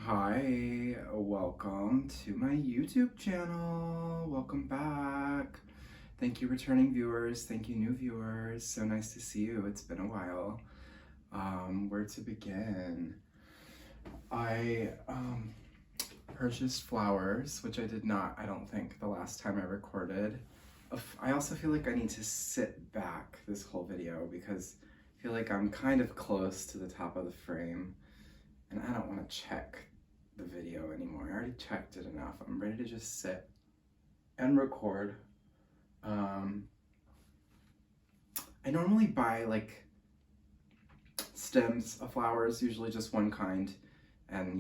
Hi, welcome to my YouTube channel. Welcome back. Thank you returning viewers, thank you new viewers. So nice to see you, it's been a while. Where to begin? I purchased flowers, which I did not, I don't think, the last time I recorded. I also feel like I need to sit back this whole video because I feel like I'm kind of close to the top of the frame. And I don't want to check the video anymore. I already checked it enough. I'm ready to just sit and record. I normally buy like stems of flowers, usually just one kind, and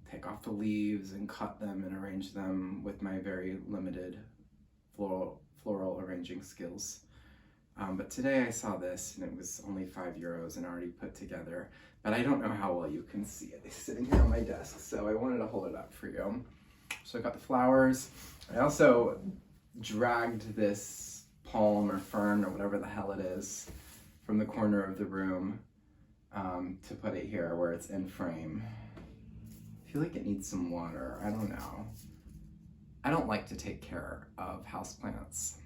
take off the leaves and cut them and arrange them with my very limited floral arranging skills. But today I saw this and it was only €5 and already put together, but I don't know how well you can see it. It's sitting here on my desk, so I wanted to hold it up for you. So I got the flowers. I also dragged this palm or fern or whatever the hell it is from the corner of the room to put it here where it's in frame. I feel like it needs some water. I don't know. I don't like to take care of houseplants.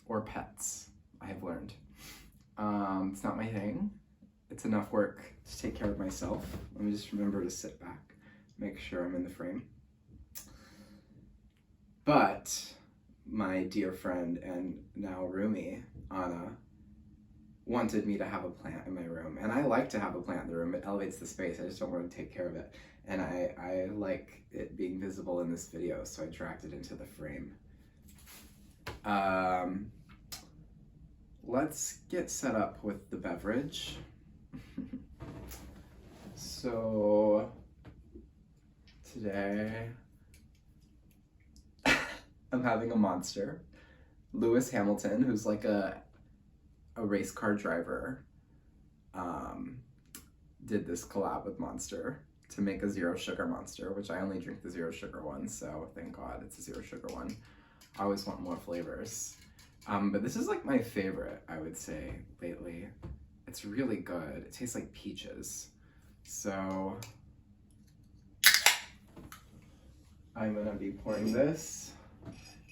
Or pets, I have learned. It's not my thing. It's enough work to take care of myself. Let me just remember to sit back, make sure I'm in the frame. But my dear friend and now roomie, Anna, wanted me to have a plant in my room. And I like to have a plant in the room. It elevates the space. I just don't want to take care of it. And I like it being visible in this video, so I dragged it into the frame. Let's get set up with the beverage. So today I'm having a Monster. Lewis Hamilton, who's like a race car driver, did this collab with Monster to make a zero sugar Monster, which I only drink the zero sugar one, so thank God it's a zero sugar one. I always want more flavors. But this is like my favorite, I would say, lately. It's really good. It tastes like peaches. So I'm gonna be pouring this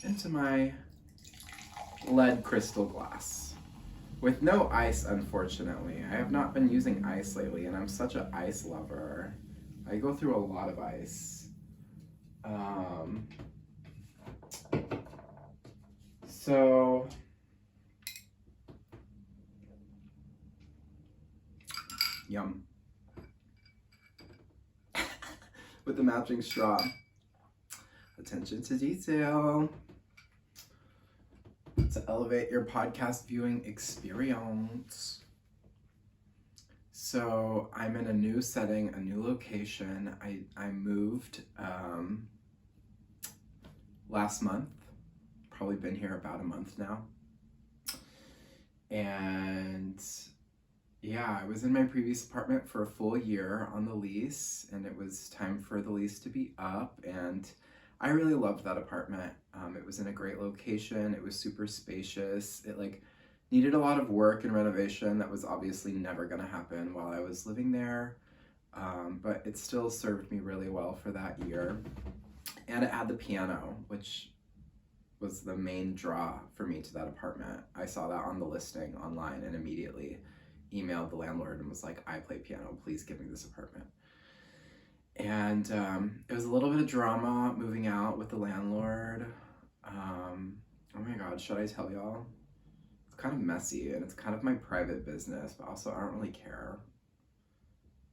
into my lead crystal glass with no ice, unfortunately. I have not been using ice lately, and I'm such an ice lover. I go through a lot of ice. So yum. With the matching straw. Attention to detail. To elevate your podcast viewing experience. So I'm in a new setting, a new location. I moved last month. Probably been here about a month now. And yeah, I was in my previous apartment for a full year on the lease, and it was time for the lease to be up, and I really loved that apartment. It was in a great location. It was super spacious. It needed a lot of work and renovation that was obviously never gonna happen while I was living there, but it still served me really well for that year. And it had the piano, which was the main draw for me to that apartment. I saw that on the listing online and immediately emailed the landlord and was like, I play piano, please give me this apartment. And it was a little bit of drama moving out with the landlord. Oh my God, should I tell y'all? It's kind of messy and it's kind of my private business, but also I don't really care.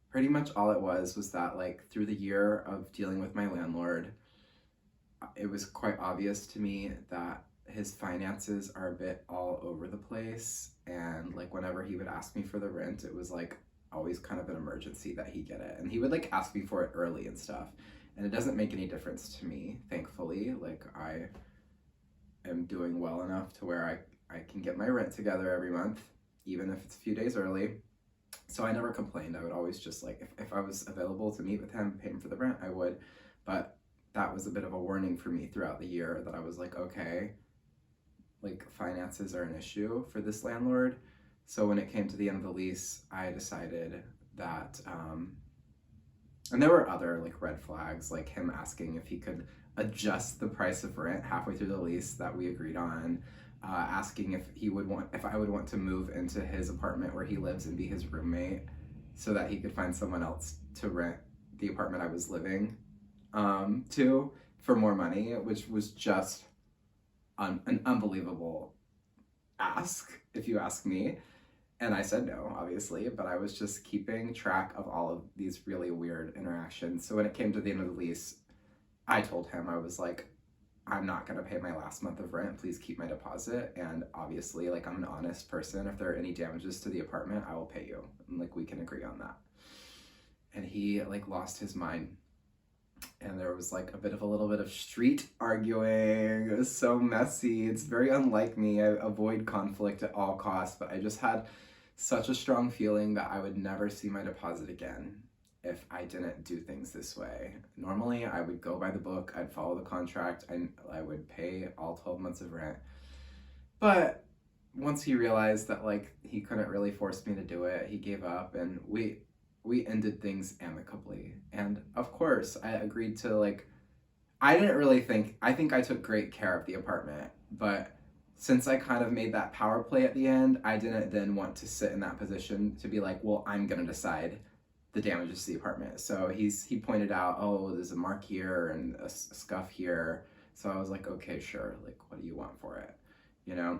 Pretty much all it was that through the year of dealing with my landlord, it was quite obvious to me that his finances are a bit all over the place, and whenever he would ask me for the rent, it was always kind of an emergency that he get it, and he would ask me for it early and stuff, and it doesn't make any difference to me, thankfully. I am doing well enough to where I can get my rent together every month, even if it's a few days early. So I never complained. I would always just if I was available to meet with him, pay him for the rent, I would. But that was a bit of a warning for me throughout the year that I was okay, finances are an issue for this landlord. So when it came to the end of the lease, I decided that And there were other like red flags, like him asking if he could adjust the price of rent halfway through the lease that we agreed on, asking if I would want to move into his apartment where he lives and be his roommate, so that he could find someone else to rent the apartment I was living to for more money, which was just an unbelievable ask, if you ask me. And I said no, obviously, but I was just keeping track of all of these really weird interactions. So when it came to the end of the lease, I told him, I was like, I'm not going to pay my last month of rent. Please keep my deposit. And obviously, like, I'm an honest person. If there are any damages to the apartment, I will pay you. And like, we can agree on that. And he like lost his mind. And there was like a little bit of street arguing. It was so messy. It's very unlike me. I avoid conflict at all costs, but I just had such a strong feeling that I would never see my deposit again if I didn't do things this way. Normally, I would go by the book, I'd follow the contract, I would pay all 12 months of rent. But once he realized that like he couldn't really force me to do it, he gave up, and we ended things amicably. And of course, I agreed to like, I think I took great care of the apartment, but since I kind of made that power play at the end, I didn't then want to sit in that position to be like, well, I'm gonna decide the damages to the apartment. So he pointed out, oh, there's a mark here and a scuff here. So I was like, okay, sure. Like, what do you want for it? You know?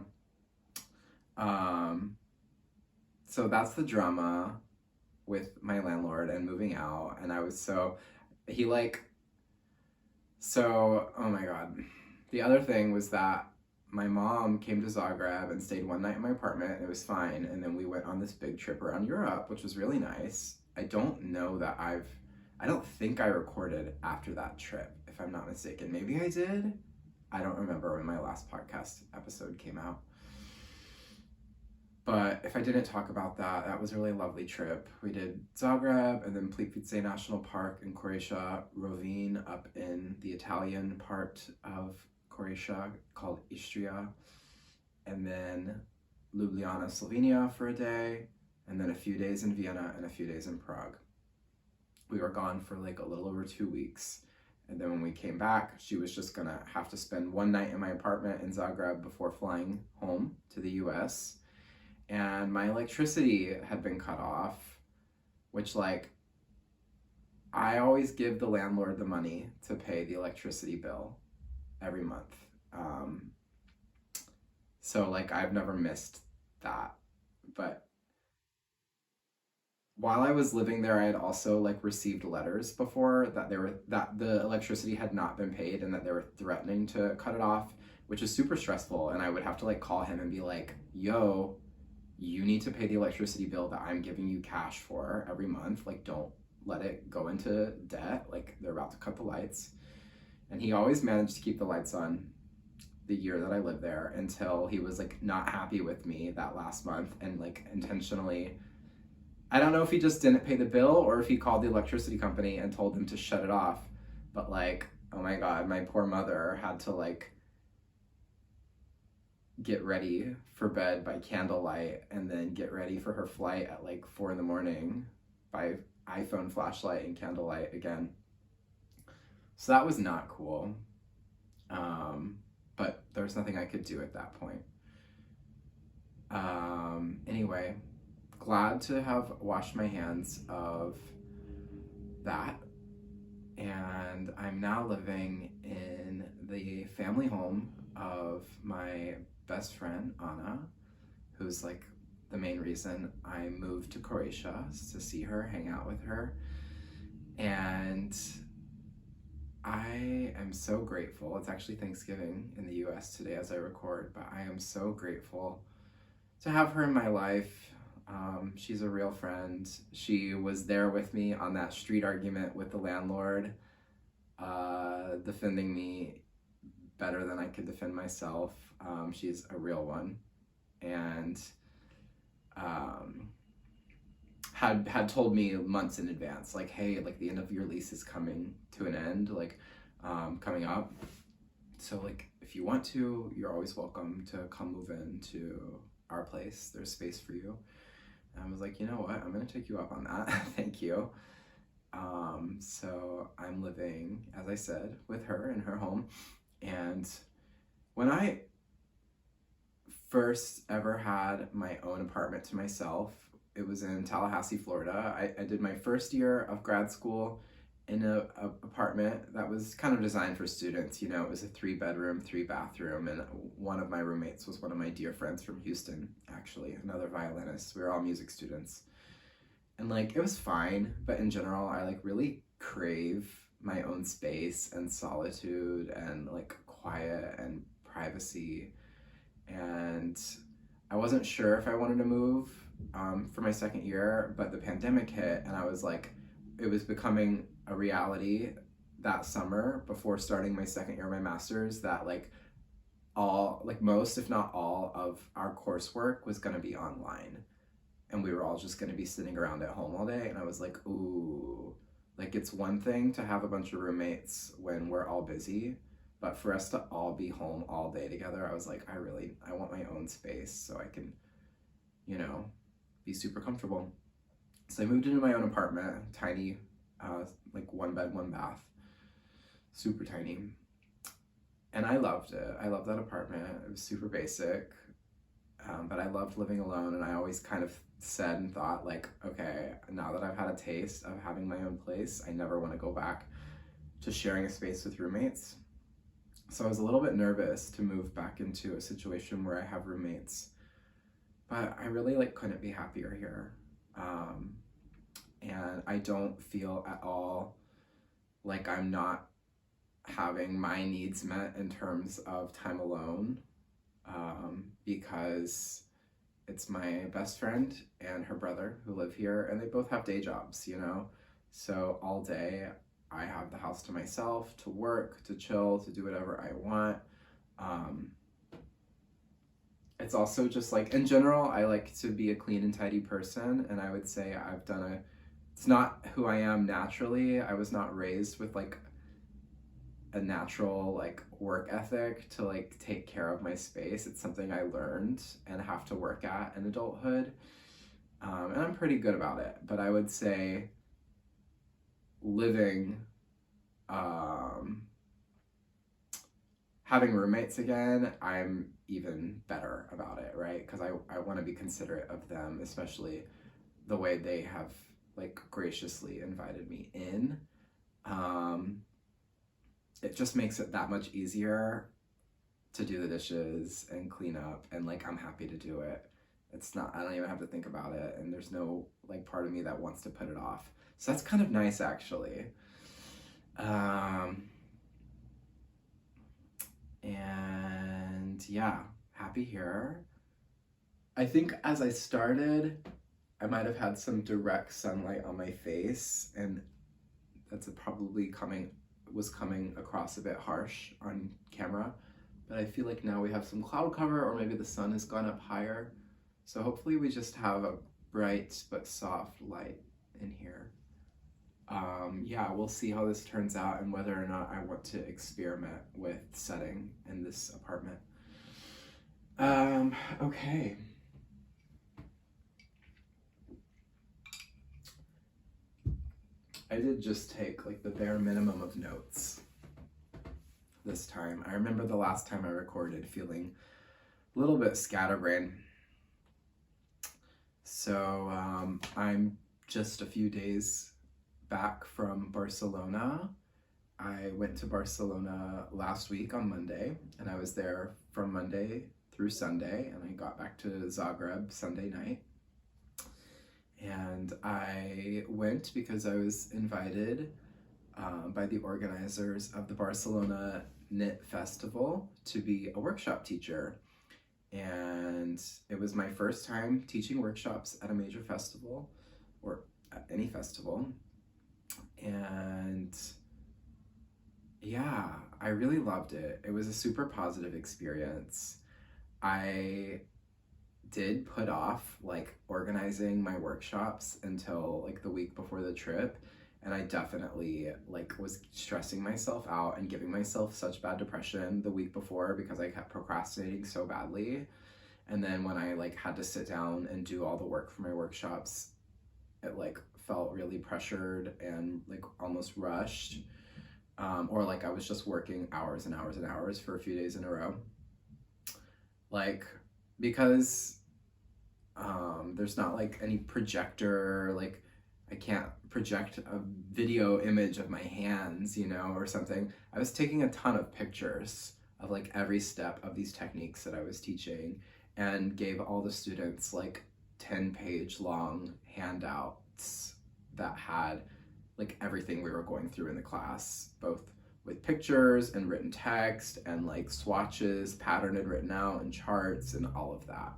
So that's the drama with my landlord and moving out. And I was he like, so, oh my God. The other thing was that my mom came to Zagreb and stayed one night in my apartment, and it was fine. And then we went on this big trip around Europe, which was really nice. I don't think I recorded after that trip, if I'm not mistaken. Maybe I did. I don't remember when my last podcast episode came out. But if I didn't talk about that, that was a really lovely trip. We did Zagreb and then Plitvice National Park in Croatia, Rovinj up in the Italian part of Croatia called Istria, and then Ljubljana, Slovenia for a day, and then a few days in Vienna and a few days in Prague. We were gone for like a little over 2 weeks. And then when we came back, she was just gonna have to spend one night in my apartment in Zagreb before flying home to the US. And my electricity had been cut off, which like, I always give the landlord the money to pay the electricity bill every month. So like, I've never missed that. But while I was living there, I had also like received letters before that that the electricity had not been paid and that they were threatening to cut it off, which is super stressful. And I would have to like call him and be like, yo, you need to pay the electricity bill that I'm giving you cash for every month. Like, don't let it go into debt. Like, they're about to cut the lights. And he always managed to keep the lights on the year that I lived there, until he was like not happy with me that last month and like intentionally, I don't know if he just didn't pay the bill or if he called the electricity company and told them to shut it off. But like, oh my God, my poor mother had to like get ready for bed by candlelight and then get ready for her flight at like 4 a.m. by iPhone flashlight and candlelight again. So that was not cool. But there was nothing I could do at that point. Anyway, glad to have washed my hands of that. And I'm now living in the family home of my best friend, Anna, who's like the main reason I moved to Croatia, to see her, hang out with her. And I am so grateful. It's actually Thanksgiving in the US today as I record, but I am so grateful to have her in my life. She's a real friend. She was there with me on that street argument with the landlord, defending me better than I could defend myself. She's a real one. And had told me months in advance, like, hey, like the end of your lease is coming to an end, like coming up. So like, if you want to, you're always welcome to come move into our place. There's space for you. And I was like, you know what? I'm gonna take you up on that. Thank you. So I'm living, as I said, with her in her home. And when I first ever had my own apartment to myself, it was in Tallahassee, Florida. I did my first year of grad school in a apartment that was kind of designed for students. You know, it was a 3-bedroom, 3-bathroom, and one of my roommates was one of my dear friends from Houston, actually, another violinist. We were all music students. And like, it was fine, but in general, I like really crave my own space and solitude and like quiet and privacy. And I wasn't sure if I wanted to move for my second year, but the pandemic hit, and I was like, it was becoming a reality that summer before starting my second year of my master's that like all, like most, if not all, of our coursework was going to be online. And we were all just going to be sitting around at home all day. And I was like, ooh, like it's one thing to have a bunch of roommates when we're all busy, but for us to all be home all day together, I was like, I want my own space so I can, you know, be super comfortable. So I moved into my own apartment, tiny, like 1 bed, 1 bath, super tiny. And I loved it. I loved that apartment. It was super basic. But I loved living alone, and I always kind of said and thought like, okay, now that I've had a taste of having my own place, I never want to go back to sharing a space with roommates. So I was a little bit nervous to move back into a situation where I have roommates, but I really like couldn't be happier here. And I don't feel at all like I'm not having my needs met in terms of time alone, because it's my best friend and her brother who live here, and they both have day jobs, you know? So all day I have the house to myself, to work, to chill, to do whatever I want. It's also just like, in general, I like to be a clean and tidy person, and I would say it's not who I am naturally. I was not raised with like a natural like work ethic to like take care of my space. It's something I learned and have to work at in adulthood. And I'm pretty good about it, but I would say living, having roommates again, I'm even better about it, right? Because I want to be considerate of them, especially the way they have like graciously invited me in. It just makes it that much easier to do the dishes and clean up, and like I'm happy to do it. I don't even have to think about it, and there's no like part of me that wants to put it off. So that's kind of nice, actually. And yeah, happy here. I think as I started, I might have had some direct sunlight on my face, and that's probably was coming across a bit harsh on camera. But I feel like now we have some cloud cover, or maybe the sun has gone up higher. So hopefully we just have a bright but soft light in here. Yeah, we'll see how this turns out and whether or not I want to experiment with setting in this apartment. Okay. I did just take like the bare minimum of notes this time. I remember the last time I recorded feeling a little bit scatterbrained. So I'm just a few days back from Barcelona. I went to Barcelona last week on Monday, and I was there from Monday through Sunday, and I got back to Zagreb Sunday night. And I went because I was invited by the organizers of the Barcelona Knit Festival to be a workshop teacher. And it was my first time teaching workshops at a major festival, or at any festival. And yeah, I really loved it. It was a super positive experience. I did put off like organizing my workshops until like the week before the trip, and I definitely like was stressing myself out and giving myself such bad depression the week before because I kept procrastinating so badly. And then when I like had to sit down and do all the work for my workshops, it like felt really pressured and like almost rushed, or like I was just working hours and hours and hours for a few days in a row. Like, because there's not like any projector, like I can't project a video image of my hands, you know, or something. I was taking a ton of pictures of like every step of these techniques that I was teaching, and gave all the students like 10-page long handouts that had like everything we were going through in the class, both with pictures and written text and like swatches patterned and written out and charts and all of that.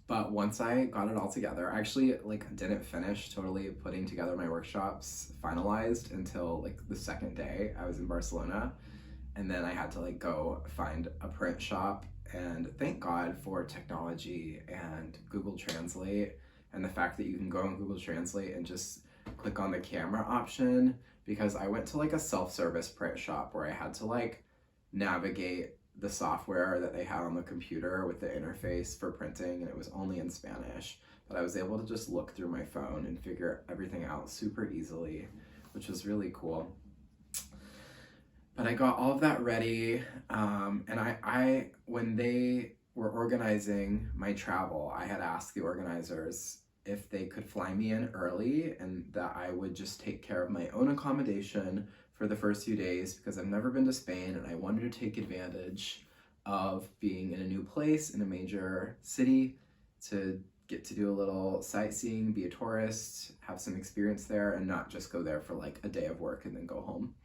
But once I got it all together, I actually like didn't finish totally putting together my workshops finalized until like the second day I was in Barcelona. And then I had to like go find a print shop, and thank God for technology and Google Translate, and the fact that you can go on Google Translate and just click on the camera option, because I went to like a self-service print shop where I had to like navigate the software that they had on the computer with the interface for printing, and it was only in Spanish, but I was able to just look through my phone and figure everything out super easily, which was really cool. But I got all of that ready, and I when they were organizing my travel, I had asked the organizers if they could fly me in early and that I would just take care of my own accommodation for the first few days, because I've never been to Spain and I wanted to take advantage of being in a new place in a major city to get to do a little sightseeing, be a tourist, have some experience there, and not just go there for like a day of work and then go home.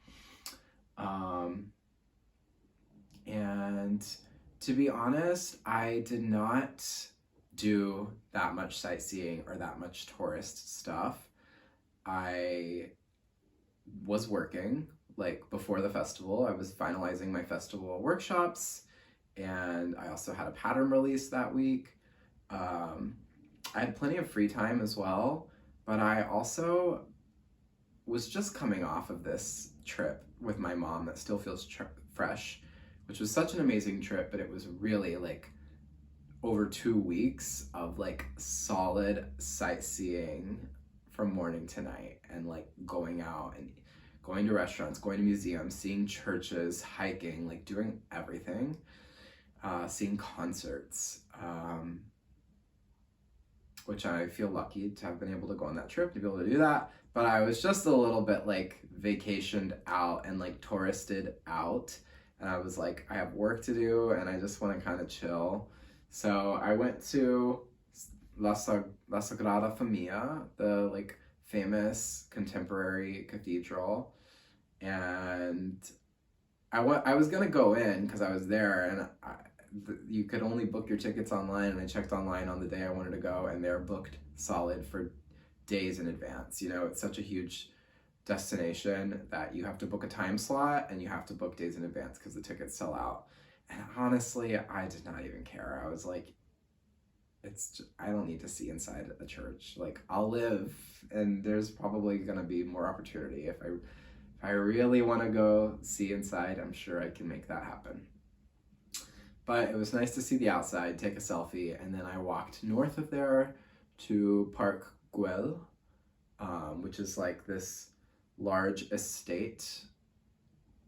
And to be honest, I did not do that much sightseeing or that much tourist stuff. I was working, like before the festival, I was finalizing my festival workshops, and I also had a pattern release that week. I had plenty of free time as well, but I also was just coming off of this trip with my mom that still feels fresh, which was such an amazing trip, but it was really like over 2 weeks of like solid sightseeing from morning to night, and like going out and going to restaurants, going to museums, seeing churches, hiking, like doing everything, seeing concerts, which I feel lucky to have been able to go on that trip, to be able to do that. But I was just a little bit like vacationed out and like touristed out. And I was like, I have work to do and I just want to kind of chill. So I went to La Sagrada Familia, the like famous contemporary cathedral. And I was gonna go in because I was there, and you could only book your tickets online, and I checked online on the day I wanted to go, and they're booked solid for days in advance. You know, it's such a huge destination that you have to book a time slot and you have to book days in advance because the tickets sell out. And honestly, I did not even care. I was like, I don't need to see inside a church. Like, I'll live, and there's probably gonna be more opportunity. If I really want to go see inside, I'm sure I can make that happen. But it was nice to see the outside, take a selfie, and then I walked north of there to Park Güell, which is like this large estate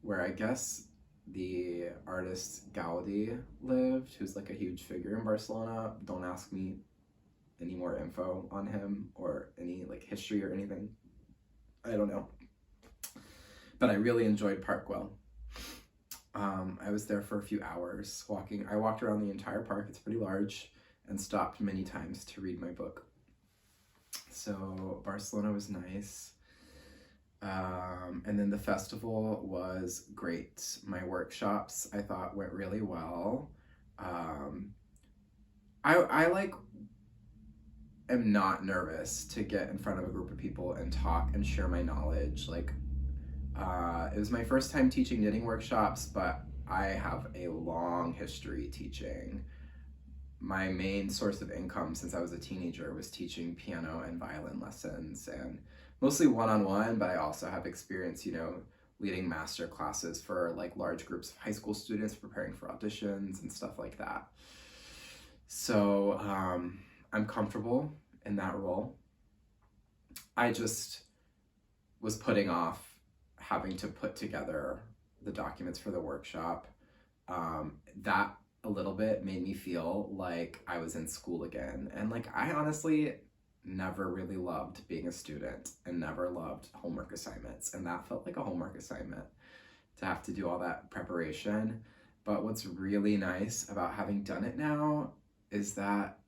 where I guess the artist Gaudi lived, who's like a huge figure in Barcelona. Don't ask me any more info on him or any like history or anything. I don't know. But I really enjoyed Park Güell. I was there for a few hours walking. I walked around the entire park. It's pretty large, and stopped many times to read my book. So Barcelona was nice. And then the festival was great. My workshops, I thought, went really well. I like am not nervous to get in front of a group of people and talk and share my knowledge. Like, it was my first time teaching knitting workshops, but I have a long history teaching. My main source of income since I was a teenager was teaching piano and violin lessons, and mostly one-on-one, but I also have experience, you know, leading master classes for like large groups of high school students preparing for auditions and stuff like that. So I'm comfortable in that role. I just was putting off having to put together the documents for the workshop. That a little bit made me feel like I was in school again. And like, I honestly never really loved being a student and never loved homework assignments. And that felt like a homework assignment to have to do all that preparation. But what's really nice about having done it now is that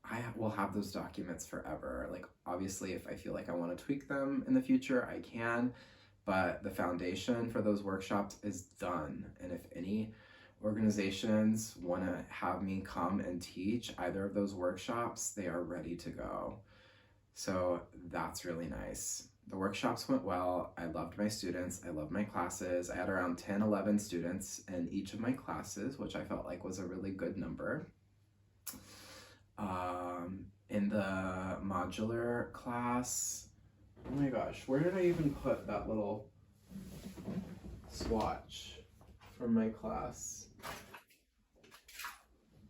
I will have those documents forever. Like, obviously, if I feel like I want to tweak them in the future, I can, but the foundation for those workshops is done. And if any organizations want to have me come and teach either of those workshops, they are ready to go. So that's really nice. The workshops went well. I loved my students. I loved my classes. I had around 10, 11 students in each of my classes, which I felt like was a really good number. In the modular class, oh my gosh, where did I even put that little swatch from my class?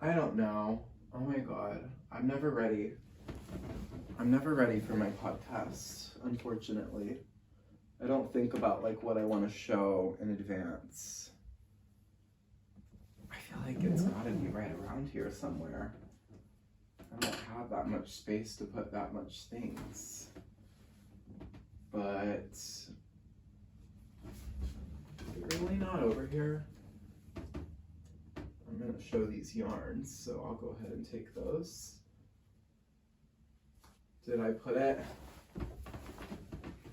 I don't know. Oh my god, I'm never ready. I'm never ready for my podcast, unfortunately. I don't think about like what I want to show in advance. I feel like it's gotta be right around here somewhere. I don't have that much space to put that much things. But is it really not over here? I'm gonna show these yarns, so I'll go ahead and take those. Did I put it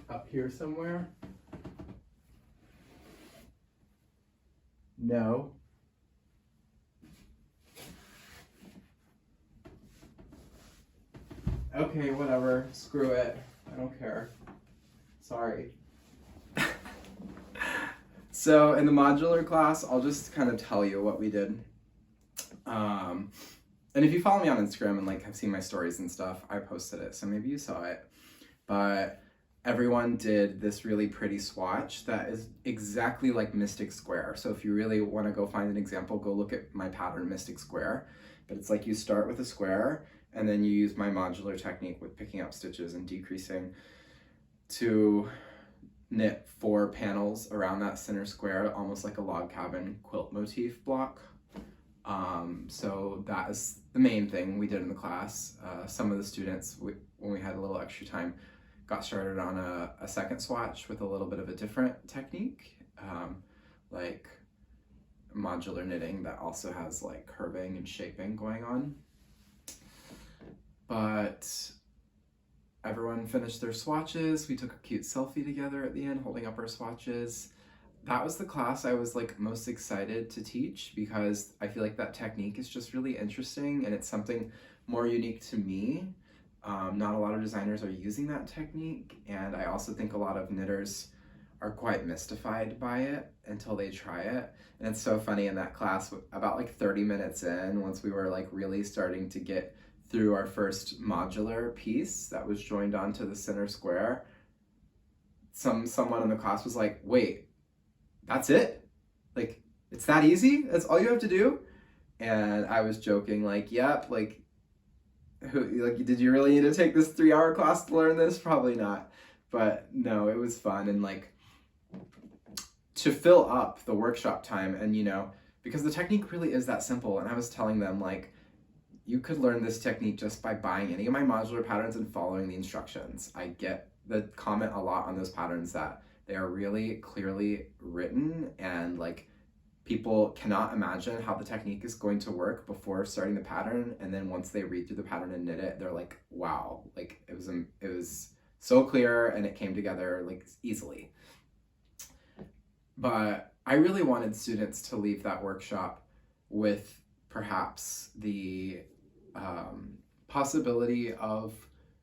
up here somewhere? No. Okay, whatever. Screw it. I don't care. Sorry. So in the modular class, I'll just kind of tell you what we did. And if you follow me on Instagram and like have seen my stories and stuff, I posted it, so maybe you saw it. But everyone did this really pretty swatch that is exactly like Mystic Square. So if you really want to go find an example, go look at my pattern Mystic Square. But it's like you start with a square and then you use my modular technique with picking up stitches and decreasing to knit 4 panels around that center square, almost like a log cabin quilt motif block. So that is the main thing we did in the class. Some of the students, when we had a little extra time, got started on a second swatch with a little bit of a different technique, like modular knitting that also has like curving and shaping going on. But everyone finished their swatches. We took a cute selfie together at the end, holding up our swatches. That was the class I was like most excited to teach because I feel like that technique is just really interesting and it's something more unique to me. Not a lot of designers are using that technique, and I also think a lot of knitters are quite mystified by it until they try it. And it's so funny in that class, about like 30 minutes in, once we were like really starting to get through our first modular piece that was joined onto the center square, someone in the class was like, wait, that's it? Like, it's that easy? That's all you have to do? And I was joking, like, yep, like, did you really need to take this 3-hour class to learn this? Probably not. But no, it was fun. And like, to fill up the workshop time, and you know, because the technique really is that simple. And I was telling them, like, you could learn this technique just by buying any of my modular patterns and following the instructions. I get the comment a lot on those patterns that they are really clearly written, and like, people cannot imagine how the technique is going to work before starting the pattern, and then once they read through the pattern and knit it, they're like, wow, like it was so clear and it came together like easily. But I really wanted students to leave that workshop with perhaps the possibility of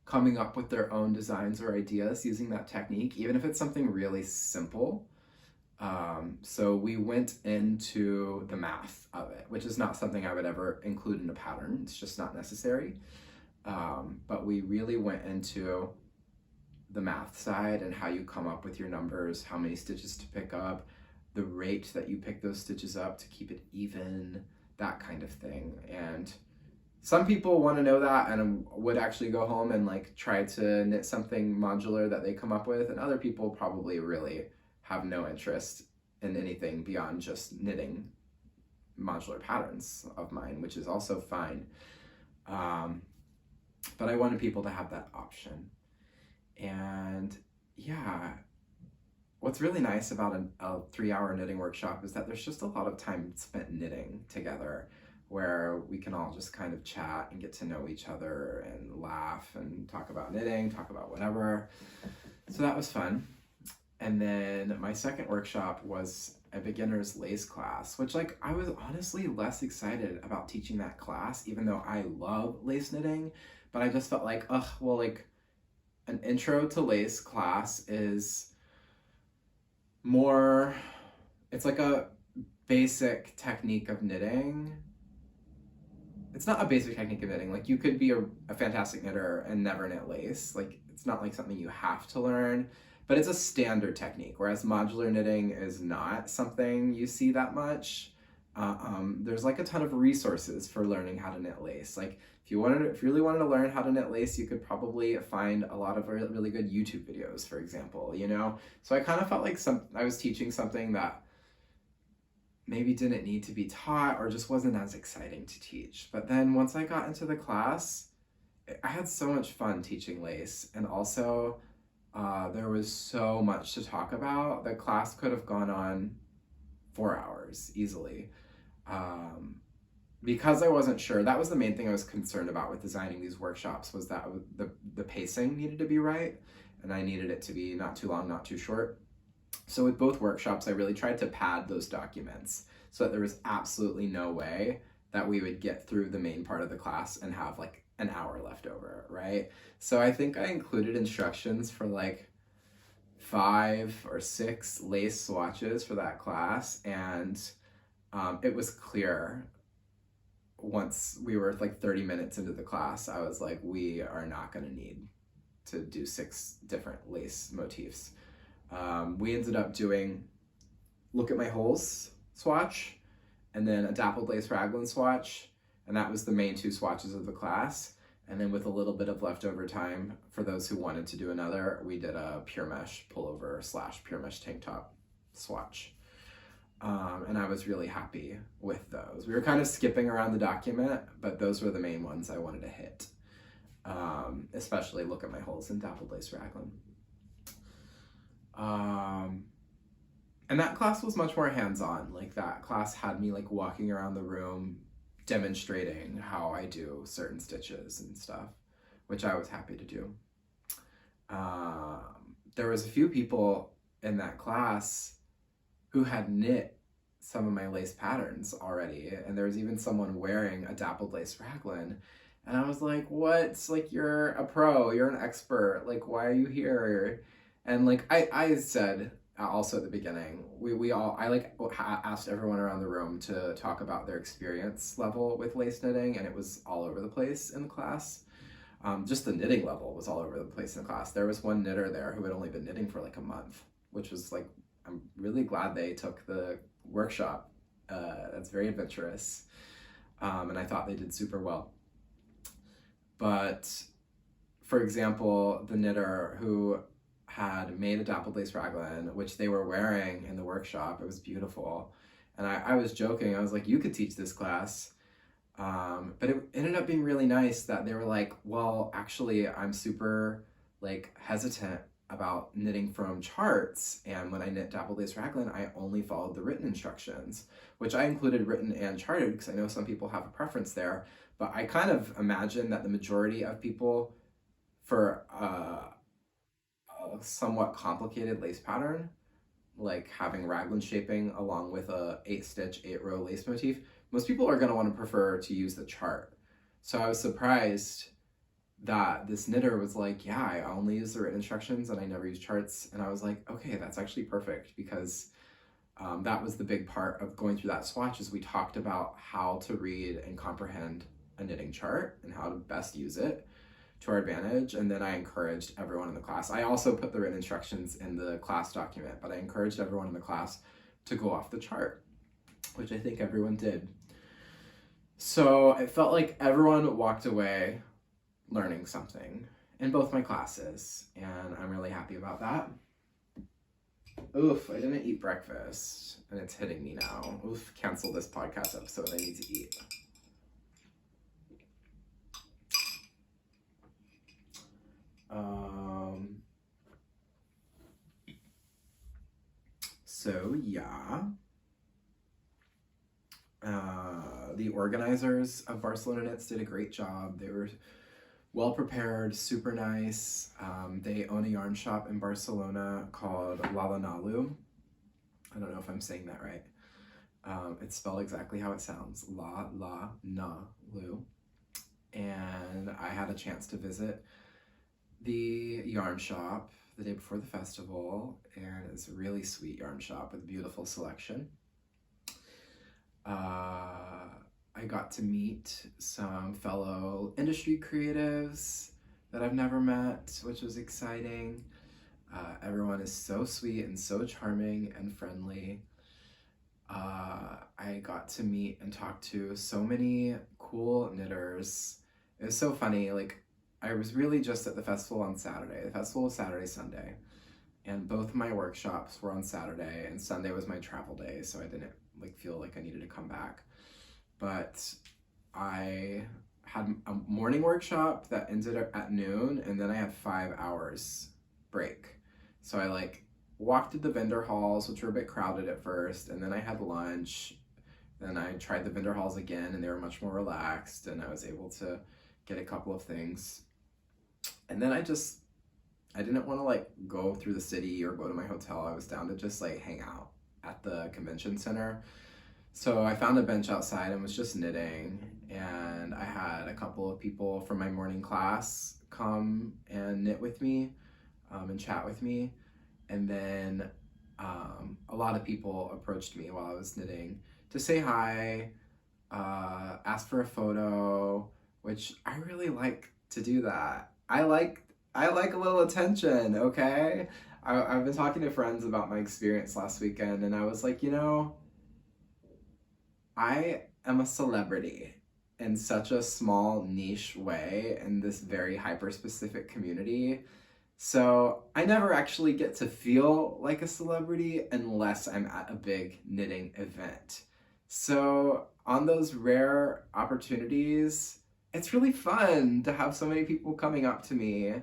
coming up with their own designs or ideas using that technique, even if it's something really simple. So we went into the math of it, which is not something I would ever include in a pattern. It's just not necessary. But we really went into the math side and how you come up with your numbers, how many stitches to pick up, the rate that you pick those stitches up to keep it even, that kind of thing. And some people want to know that and would actually go home and like try to knit something modular that they come up with, and other people probably really have no interest in anything beyond just knitting modular patterns of mine, which is also fine. But I wanted people to have that option. And yeah, what's really nice about a 3-hour knitting workshop is that there's just a lot of time spent knitting together, where we can all just kind of chat and get to know each other and laugh and talk about knitting, talk about whatever. So that was fun. And then my second workshop was a beginner's lace class, which like I was honestly less excited about teaching that class, even though I love lace knitting, but I just felt like, well, like an intro to lace class is more, it's like a basic technique of knitting. It's not a basic technique of knitting. Like you could be a fantastic knitter and never knit lace. Like it's not like something you have to learn, but it's a standard technique. Whereas modular knitting is not something you see that much. There's like a ton of resources for learning how to knit lace. Like if you really wanted to learn how to knit lace, you could probably find a lot of really good YouTube videos, for example, you know? So I kind of felt like I was teaching something that maybe didn't need to be taught or just wasn't as exciting to teach. But then once I got into the class, I had so much fun teaching lace, and also there was so much to talk about. The class could have gone on 4 hours easily. Because I wasn't sure, that was the main thing I was concerned about with designing these workshops, was that the pacing needed to be right, and I needed it to be not too long, not too short. So with both workshops, I really tried to pad those documents so that there was absolutely no way that we would get through the main part of the class and have like an hour left over, right? So I think I included instructions for like 5 or 6 lace swatches for that class, and it was clear once we were like 30 minutes into the class, I was like, we are not going to need to do 6 different lace motifs. We ended up doing Look at My Holes swatch, and then a Dappled Lace Raglan swatch, and that was the main 2 swatches of the class. And then with a little bit of leftover time, for those who wanted to do another, we did a pure mesh pullover / pure mesh tank top swatch. And I was really happy with those. We were kind of skipping around the document, but those were the main ones I wanted to hit. Especially Look at My Holes and Dappled Lace Raglan. And that class was much more hands-on. Like that class had me like walking around the room demonstrating how I do certain stitches and stuff, which I was happy to do. There was a few people in that class who had knit some of my lace patterns already, and there was even someone wearing a Dappled Lace Raglan, and I was like, what? Like, you're a pro, you're an expert, like, why are you here? And like I said also at the beginning, I asked everyone around the room to talk about their experience level with lace knitting, and it was all over the place in the class. Just the knitting level was all over the place in the class. There was one knitter there who had only been knitting for like a month, which was like, I'm really glad they took the workshop. That's very adventurous. And I thought they did super well. But for example, the knitter who had made a Dappled Lace Raglan, which they were wearing in the workshop, it was beautiful. And I was joking, I was like, you could teach this class. But it ended up being really nice that they were like, well, actually, I'm super like hesitant about knitting from charts, and when I knit Dappled Lace Raglan, I only followed the written instructions, which I included written and charted because I know some people have a preference there, but I kind of imagine that the majority of people, for a somewhat complicated lace pattern, like having raglan shaping along with a 8-stitch 8-row lace motif, most people are going to want to prefer to use the chart. So I was surprised that this knitter was like, yeah, I only use the written instructions and I never use charts. And I was like, okay, that's actually perfect, because that was the big part of going through that swatch, is we talked about how to read and comprehend a knitting chart and how to best use it to our advantage. And then I encouraged everyone in the class. I also put the written instructions in the class document, but I encouraged everyone in the class to go off the chart, which I think everyone did. So it felt like everyone walked away learning something in both my classes, and I'm really happy about that. Oof, I didn't eat breakfast, and it's hitting me now. Oof, cancel this podcast episode. I need to eat. So yeah. The organizers of Barcelona Knits did a great job. They were well prepared, super nice. They own a yarn shop in Barcelona called La Nalu. I don't know if I'm saying that right. It's spelled exactly how it sounds, La Na Lu. And I had a chance to visit the yarn shop the day before the festival, and it's a really sweet yarn shop with a beautiful selection. I got to meet some fellow industry creatives that I've never met, which was exciting. Everyone is so sweet and so charming and friendly. I got to meet and talk to so many cool knitters. It was so funny, like, I was really just at the festival on Saturday. The festival was Saturday, Sunday, and both of my workshops were on Saturday, and Sunday was my travel day, so I didn't feel like I needed to come back. But I had a morning workshop that ended at noon, and then I had 5 hours break. So I walked to the vendor halls, which were a bit crowded at first, and then I had lunch. Then I tried the vendor halls again, and they were much more relaxed, and I was able to get a couple of things. And then I didn't want to go through the city or go to my hotel. I was down to just hang out at the convention center. So I found a bench outside and was just knitting, and I had a couple of people from my morning class come and knit with me and chat with me. And then a lot of people approached me while I was knitting to say hi, ask for a photo, which I really like to do that. I like a little attention, okay? I've been talking to friends about my experience last weekend, and I was like, I am a celebrity in such a small niche way in this very hyper-specific community. So I never actually get to feel like a celebrity unless I'm at a big knitting event. So on those rare opportunities, it's really fun to have so many people coming up to me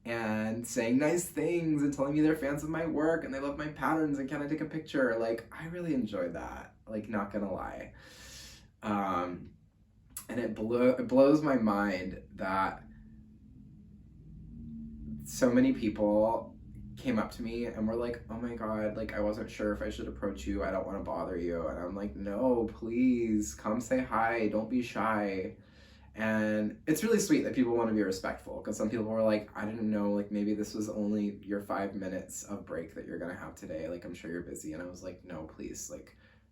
and saying nice things and telling me they're fans of my work and they love my patterns and can I take a picture. I really enjoy that, not gonna lie. And it blows my mind that so many people came up to me and were like, oh my God, I wasn't sure if I should approach you. I don't want to bother you. And I'm like, no, please come say hi. Don't be shy. And it's really sweet that people want to be respectful, because some people were like, I didn't know, maybe this was only your 5 minutes of break that you're going to have today. I'm sure you're busy. And I was like, no, please.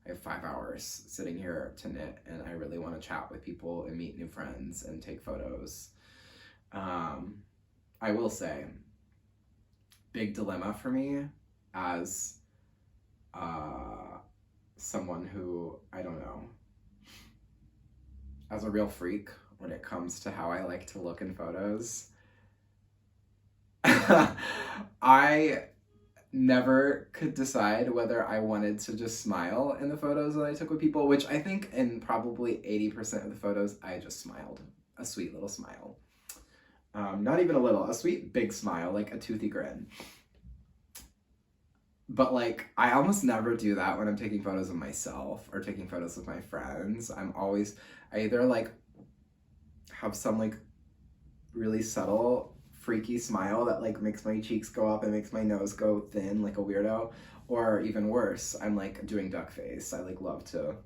I have 5 hours sitting here to knit, and I really want to chat with people and meet new friends and take photos. I will say, big dilemma for me as someone who, I don't know, as a real freak when it comes to how I like to look in photos. I never could decide whether I wanted to just smile in the photos that I took with people, which I think in probably 80% of the photos, I just smiled. A sweet little smile. Not even a little, a sweet big smile, like a toothy grin. But I almost never do that when I'm taking photos of myself or taking photos with my friends. I either have some really subtle freaky smile that makes my cheeks go up and makes my nose go thin like a weirdo, or even worse, I'm doing duck face. I love to.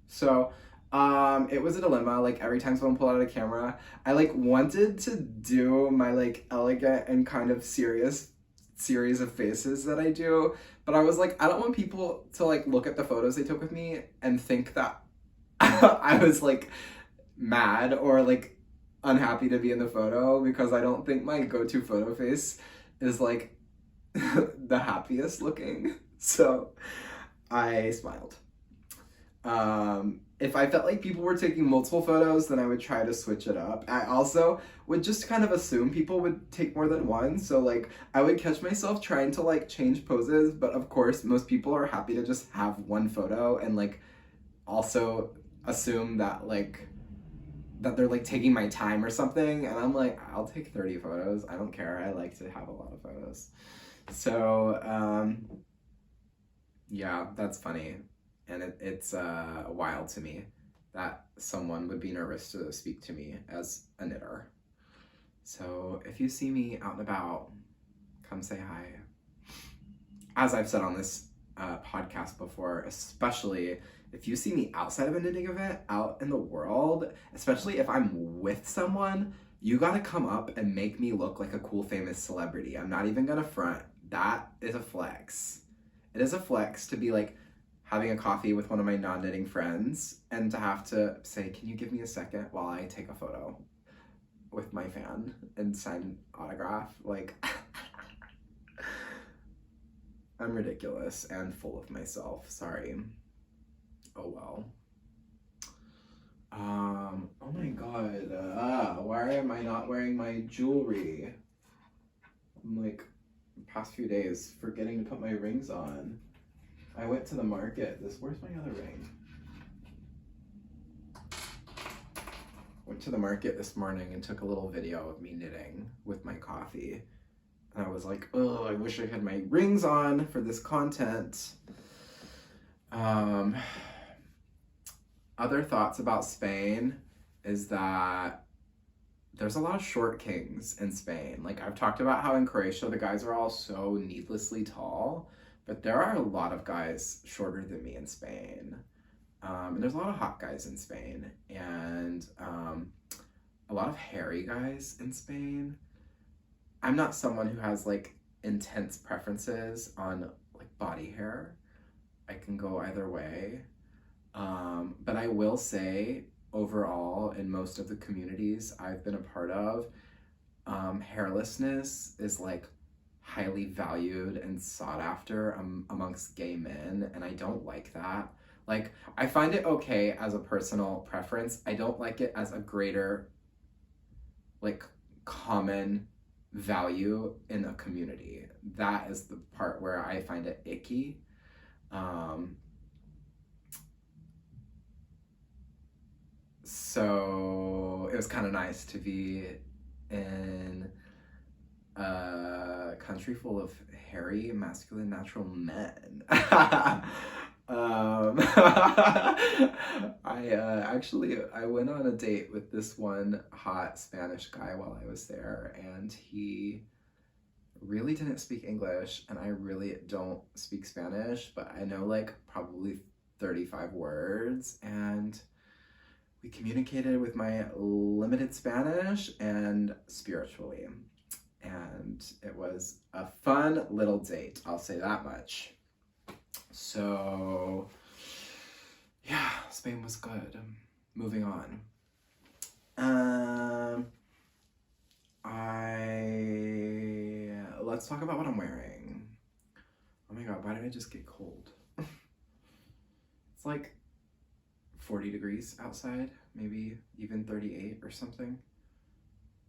So it was a dilemma. Every time someone pulled out a camera, I wanted to do my elegant and kind of serious series of faces that I do, but I was I don't want people to look at the photos they took with me and think that I was mad or unhappy to be in the photo, because I don't think my go-to photo face is the happiest looking. So I smiled. If I felt like people were taking multiple photos, then I would try to switch it up. I also would just kind of assume people would take more than one. So like I would catch myself trying to like change poses, but of course most people are happy to just have one photo and like also assume that like that they're like taking my time or something. And I'm like, I'll take 30 photos. I don't care. I like to have a lot of photos. So yeah, that's funny. And it's wild to me that someone would be nervous to speak to me as a knitter. So if you see me out and about, come say hi. As I've said on this podcast before, especially if you see me outside of a knitting event, out in the world, especially if I'm with someone, you gotta come up and make me look like a cool famous celebrity. I'm not even gonna front. That is a flex. It is a flex to be like having a coffee with one of my non-knitting friends and to have to say, can you give me a second while I take a photo with my fan and sign autograph? Like, I'm ridiculous and full of myself. Sorry. Oh well. Oh my god. Why am I not wearing my jewelry? I'm like, the past few days, forgetting to put my rings on. I went to the market. Where's my other ring? Went to the market this morning and took a little video of me knitting with my coffee. And I was like, oh, I wish I had my rings on for this content. Other thoughts about Spain is that there's a lot of short kings in Spain. Like I've talked about how in Croatia the guys are all so needlessly tall, but there are a lot of guys shorter than me in Spain. And there's a lot of hot guys in Spain, and a lot of hairy guys in Spain. I'm not someone who has like intense preferences on like body hair. I can go either way. But I will say overall in most of the communities I've been a part of, hairlessness is like highly valued and sought after amongst gay men, and I don't like that. Like, I find it okay as a personal preference. I don't like it as a greater, like, common value in a community. That is the part where I find it icky. So it was kind of nice to be in a country full of hairy, masculine, natural men. I went on a date with this one hot Spanish guy while I was there, and he really didn't speak English, and I really don't speak Spanish, but I know like probably 35 words, and we communicated with my limited Spanish and spiritually. And it was a fun little date, I'll say that much. So, yeah, Spain was good. Moving on. Let's talk about what I'm wearing. Oh my god, why did I just get cold? It's like 40 degrees outside, maybe even 38 or something.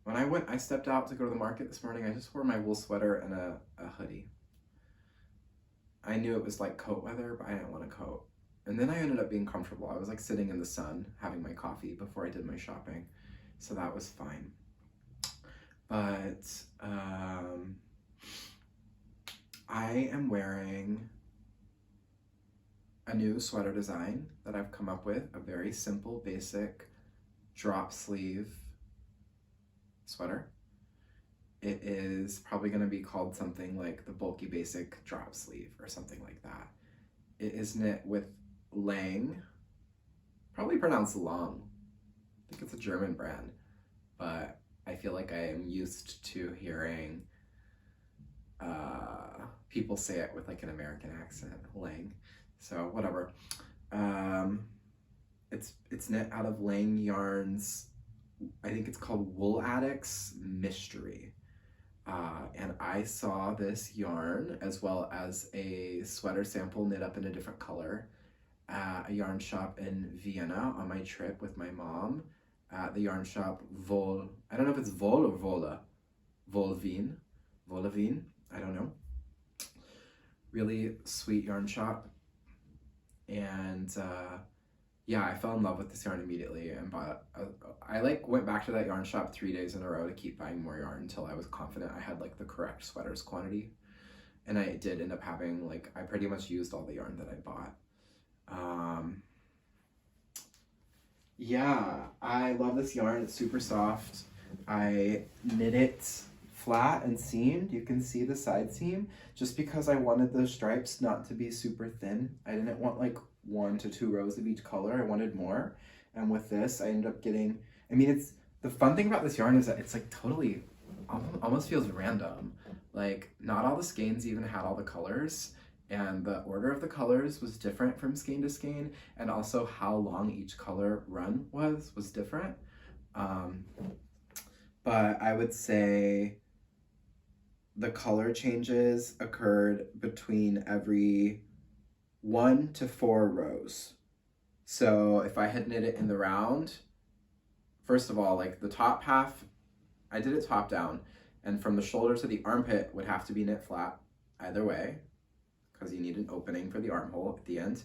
When I stepped out to go to the market this morning, I just wore my wool sweater and a hoodie. I knew it was like coat weather, but I didn't want a coat. And then I ended up being comfortable. I was like sitting in the sun having my coffee before I did my shopping. So that was fine. But I am wearing a new sweater design that I've come up with, a very simple, basic drop sleeve sweater. It is probably going to be called something like the bulky basic drop sleeve or something like that. It is knit with Lang, probably pronounced Long. I think it's a German brand, but I feel like I am used to hearing people say it with like an American accent, Lang. So whatever. It's knit out of Lang Yarns. I think it's called Wool Addicts Mystery. And I saw this yarn as well as a sweater sample knit up in a different color at a yarn shop in Vienna on my trip with my mom at the yarn shop Vol. I don't know if it's Vol or Vola. Volvin. Volavin. I don't know. Really sweet yarn shop. And yeah, I fell in love with this yarn immediately and bought. I like went back to that yarn shop 3 days in a row to keep buying more yarn until I was confident I had like the correct sweaters quantity. And I did end up having like, I pretty much used all the yarn that I bought. Yeah, I love this yarn. It's super soft. I knit it flat and seamed. You can see the side seam just because I wanted the stripes not to be super thin. I didn't want like 1 to 2 rows of each color. I wanted more. And with this, I ended up getting, I mean, it's, the fun thing about this yarn is that it's like totally, almost feels random. Like not all the skeins even had all the colors, and the order of the colors was different from skein to skein, and also how long each color run was different. But I would say the color changes occurred between every 1 to 4 rows. So if I had knit it in the round, first of all, like the top half, I did it top down, and from the shoulder to the armpit would have to be knit flat either way, because you need an opening for the armhole at the end.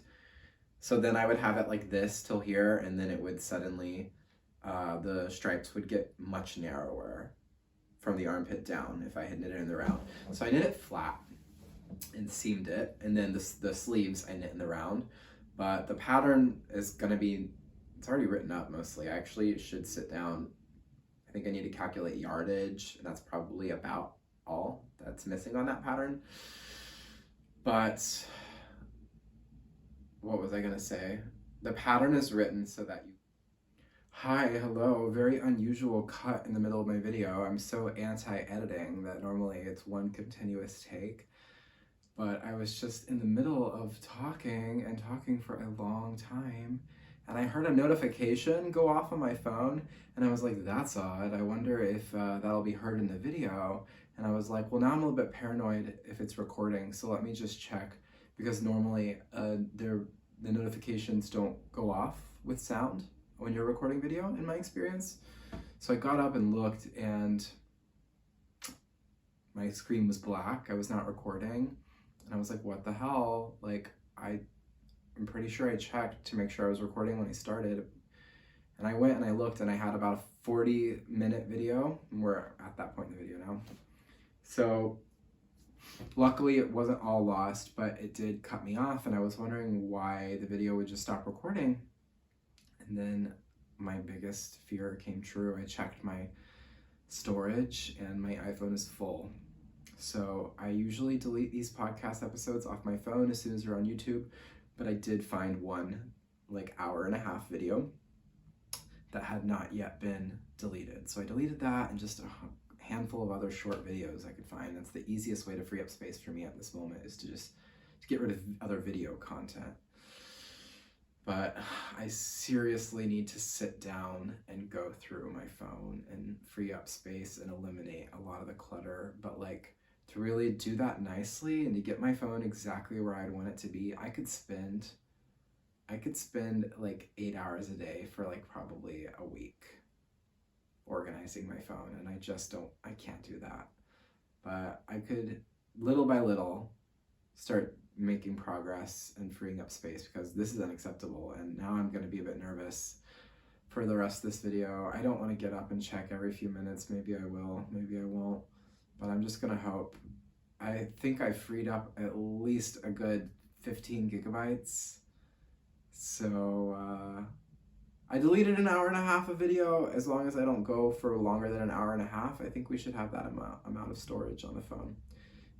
So then I would have it like this till here, and then it would suddenly, the stripes would get much narrower from the armpit down if I had knit it in the round. So I knit it flat and seamed it, and then the sleeves I knit in the round. But the pattern is gonna be, it's already written up mostly. I actually should sit down. I think I need to calculate yardage, and that's probably about all that's missing on that pattern. But what was I gonna say? The pattern is written so that you... Hi, hello, very unusual cut in the middle of my video. I'm so anti-editing that normally it's one continuous take. But I was just in the middle of talking and talking for a long time, and I heard a notification go off on my phone, and I was like, that's odd. I wonder if that'll be heard in the video. And I was like, well, now I'm a little bit paranoid if it's recording, so let me just check, because normally the notifications don't go off with sound when you're recording video, in my experience. So I got up and looked, and my screen was black. I was not recording. And I was like, what the hell? Like, I'm pretty sure I checked to make sure I was recording when I started. And I went and I looked, and I had about a 40-minute video. And we're at that point in the video now. So luckily it wasn't all lost, but it did cut me off, and I was wondering why the video would just stop recording. And then my biggest fear came true. I checked my storage, and my iPhone is full. So I usually delete these podcast episodes off my phone as soon as they're on YouTube, but I did find one like hour-and-a-half video that had not yet been deleted. So I deleted that, and just a handful of other short videos I could find. That's the easiest way to free up space for me at this moment, is to just get rid of other video content. But I seriously need to sit down and go through my phone and free up space and eliminate a lot of the clutter. But like, to really do that nicely and to get my phone exactly where I'd want it to be, I could spend like 8 hours a day for like probably a week organizing my phone, and I can't do that. But I could, little by little, start making progress and freeing up space, because this is unacceptable, and now I'm going to be a bit nervous for the rest of this video. I don't want to get up and check every few minutes. Maybe I will, maybe I won't, but I'm just going to hope. I think I freed up at least a good 15 gigabytes. So I deleted an hour-and-a-half of video. As long as I don't go for longer than an hour-and-a-half, I think we should have that amount of storage on the phone.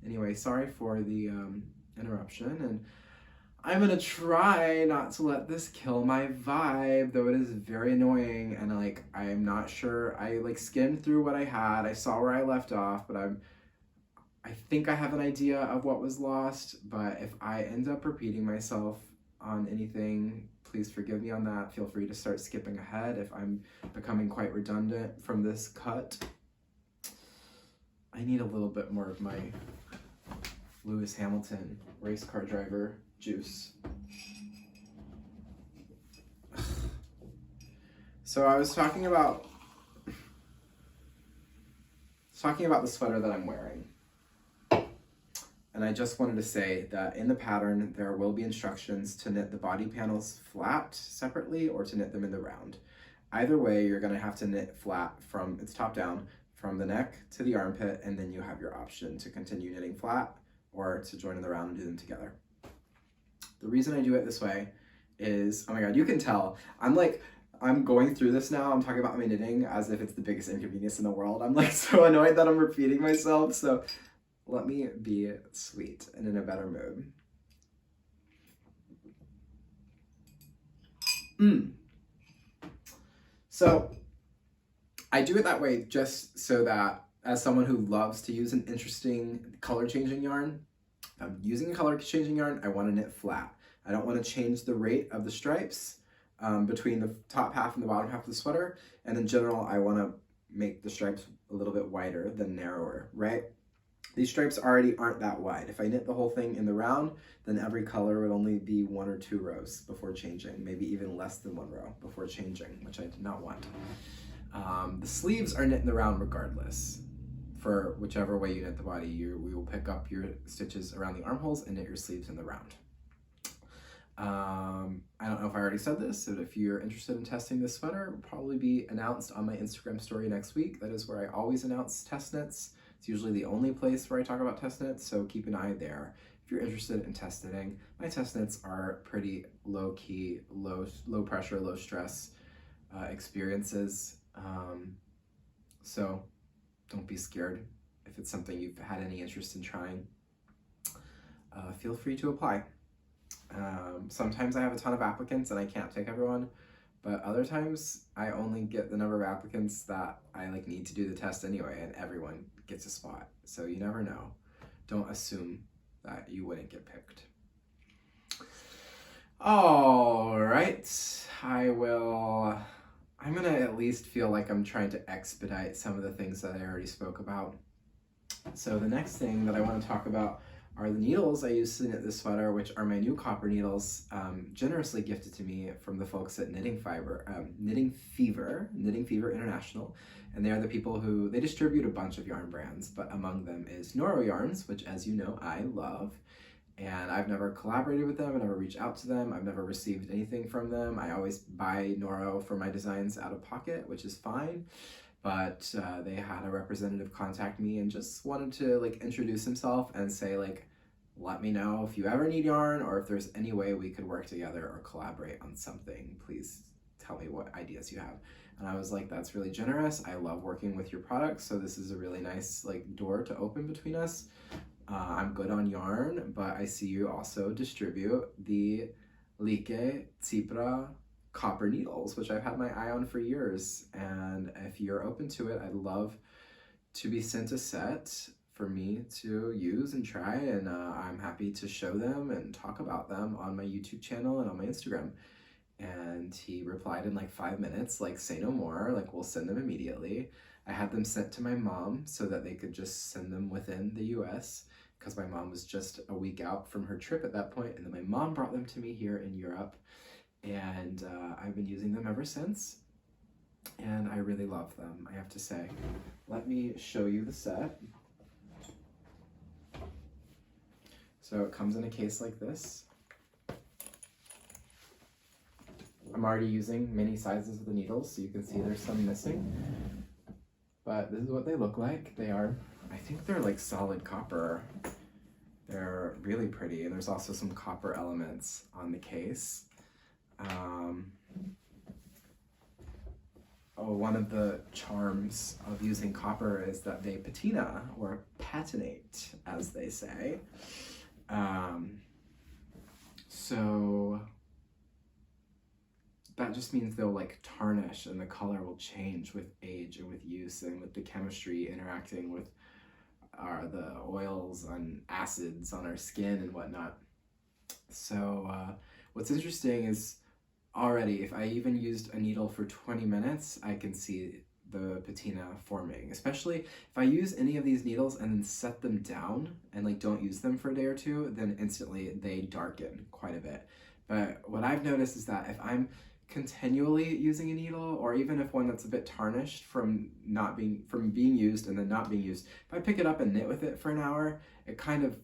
Anyway, sorry for the interruption, and I'm gonna try not to let this kill my vibe, though it is very annoying, and like, I'm not sure. I like skimmed through what I had. I saw where I left off, but I think I have an idea of what was lost. But if I end up repeating myself on anything, please forgive me on that. Feel free to start skipping ahead if I'm becoming quite redundant from this cut. I need a little bit more of my Lewis Hamilton race car driver juice. So I was talking about the sweater that I'm wearing. And I just wanted to say that in the pattern, there will be instructions to knit the body panels flat separately or to knit them in the round. Either way, you're gonna have to knit flat from, it's top down, from the neck to the armpit, and then you have your option to continue knitting flat or to join in the round and do them together. The reason I do it this way is, oh my God, you can tell, I'm going through this now. I'm talking about my knitting as if it's the biggest inconvenience in the world. I'm like so annoyed that I'm repeating myself. So let me be sweet and in a better mood. So I do it that way just so that as someone who loves to use an interesting color changing yarn, if I'm using a color changing yarn, I want to knit flat. I don't want to change the rate of the stripes between the top half and the bottom half of the sweater. And in general, I want to make the stripes a little bit wider than narrower, right? These stripes already aren't that wide. If I knit the whole thing in the round, then every color would only be 1 or 2 rows before changing, maybe even less than 1 row before changing, which I did not want. The sleeves are knit in the round regardless. For whichever way you knit the body, we will pick up your stitches around the armholes and knit your sleeves in the round. I don't know if I already said this, but if you're interested in testing this sweater, it will probably be announced on my Instagram story next week. That is where I always announce test knits. It's usually the only place where I talk about test knits, so keep an eye there. If you're interested in test knitting, my test knits are pretty low-key, low pressure, low stress experiences. So don't be scared. If it's something you've had any interest in trying, feel free to apply. Sometimes I have a ton of applicants and I can't take everyone, but other times I only get the number of applicants that I need to do the test anyway, and everyone gets a spot. So you never know. Don't assume that you wouldn't get picked. All right, I'm gonna at least feel like I'm trying to expedite some of the things that I already spoke about. So the next thing that I want to talk about are the needles I use to knit this sweater, which are my new copper needles, generously gifted to me from the folks at Knitting Fever International. And they are the people who, they distribute a bunch of yarn brands, but among them is Noro Yarns, which, as you know, I love. And I've never collaborated with them, I've never reached out to them, I've never received anything from them. I always buy Noro for my designs out of pocket, which is fine. But they had a representative contact me and just wanted to introduce himself and say let me know if you ever need yarn or if there's any way we could work together or collaborate on something. Please tell me what ideas you have. And I was like, that's really generous. I love working with your products, so this is a really nice door to open between us. I'm good on yarn, but I see you also distribute the Like Tsipra copper needles, which I've had my eye on for years, and if you're open to it, I'd love to be sent a set for me to use and try, and I'm happy to show them and talk about them on my YouTube channel and on my Instagram. And he replied in 5 minutes, say no more, we'll send them immediately. I had them sent to my mom so that they could just send them within the US, because my mom was just a week out from her trip at that point, and then my mom brought them to me here in Europe. And I've been using them ever since, and I really love them, I have to say. Let me show you the set. So it comes in a case like this. I'm already using many sizes of the needles, so you can see there's some missing. But this is what they look like. I think they're solid copper. They're really pretty, and there's also some copper elements on the case. One of the charms of using copper is that they patina, or patinate, as they say. So that just means they'll tarnish, and the color will change with age and with use and with the chemistry interacting with the oils and acids on our skin and whatnot. So what's interesting is already, if I even used a needle for 20 minutes, I can see the patina forming. Especially if I use any of these needles and then set them down and don't use them for a day or two, then instantly they darken quite a bit. But what I've noticed is that if I'm continually using a needle, or even if one that's a bit tarnished from being used and then not being used, if I pick it up and knit with it for an hour, it kind of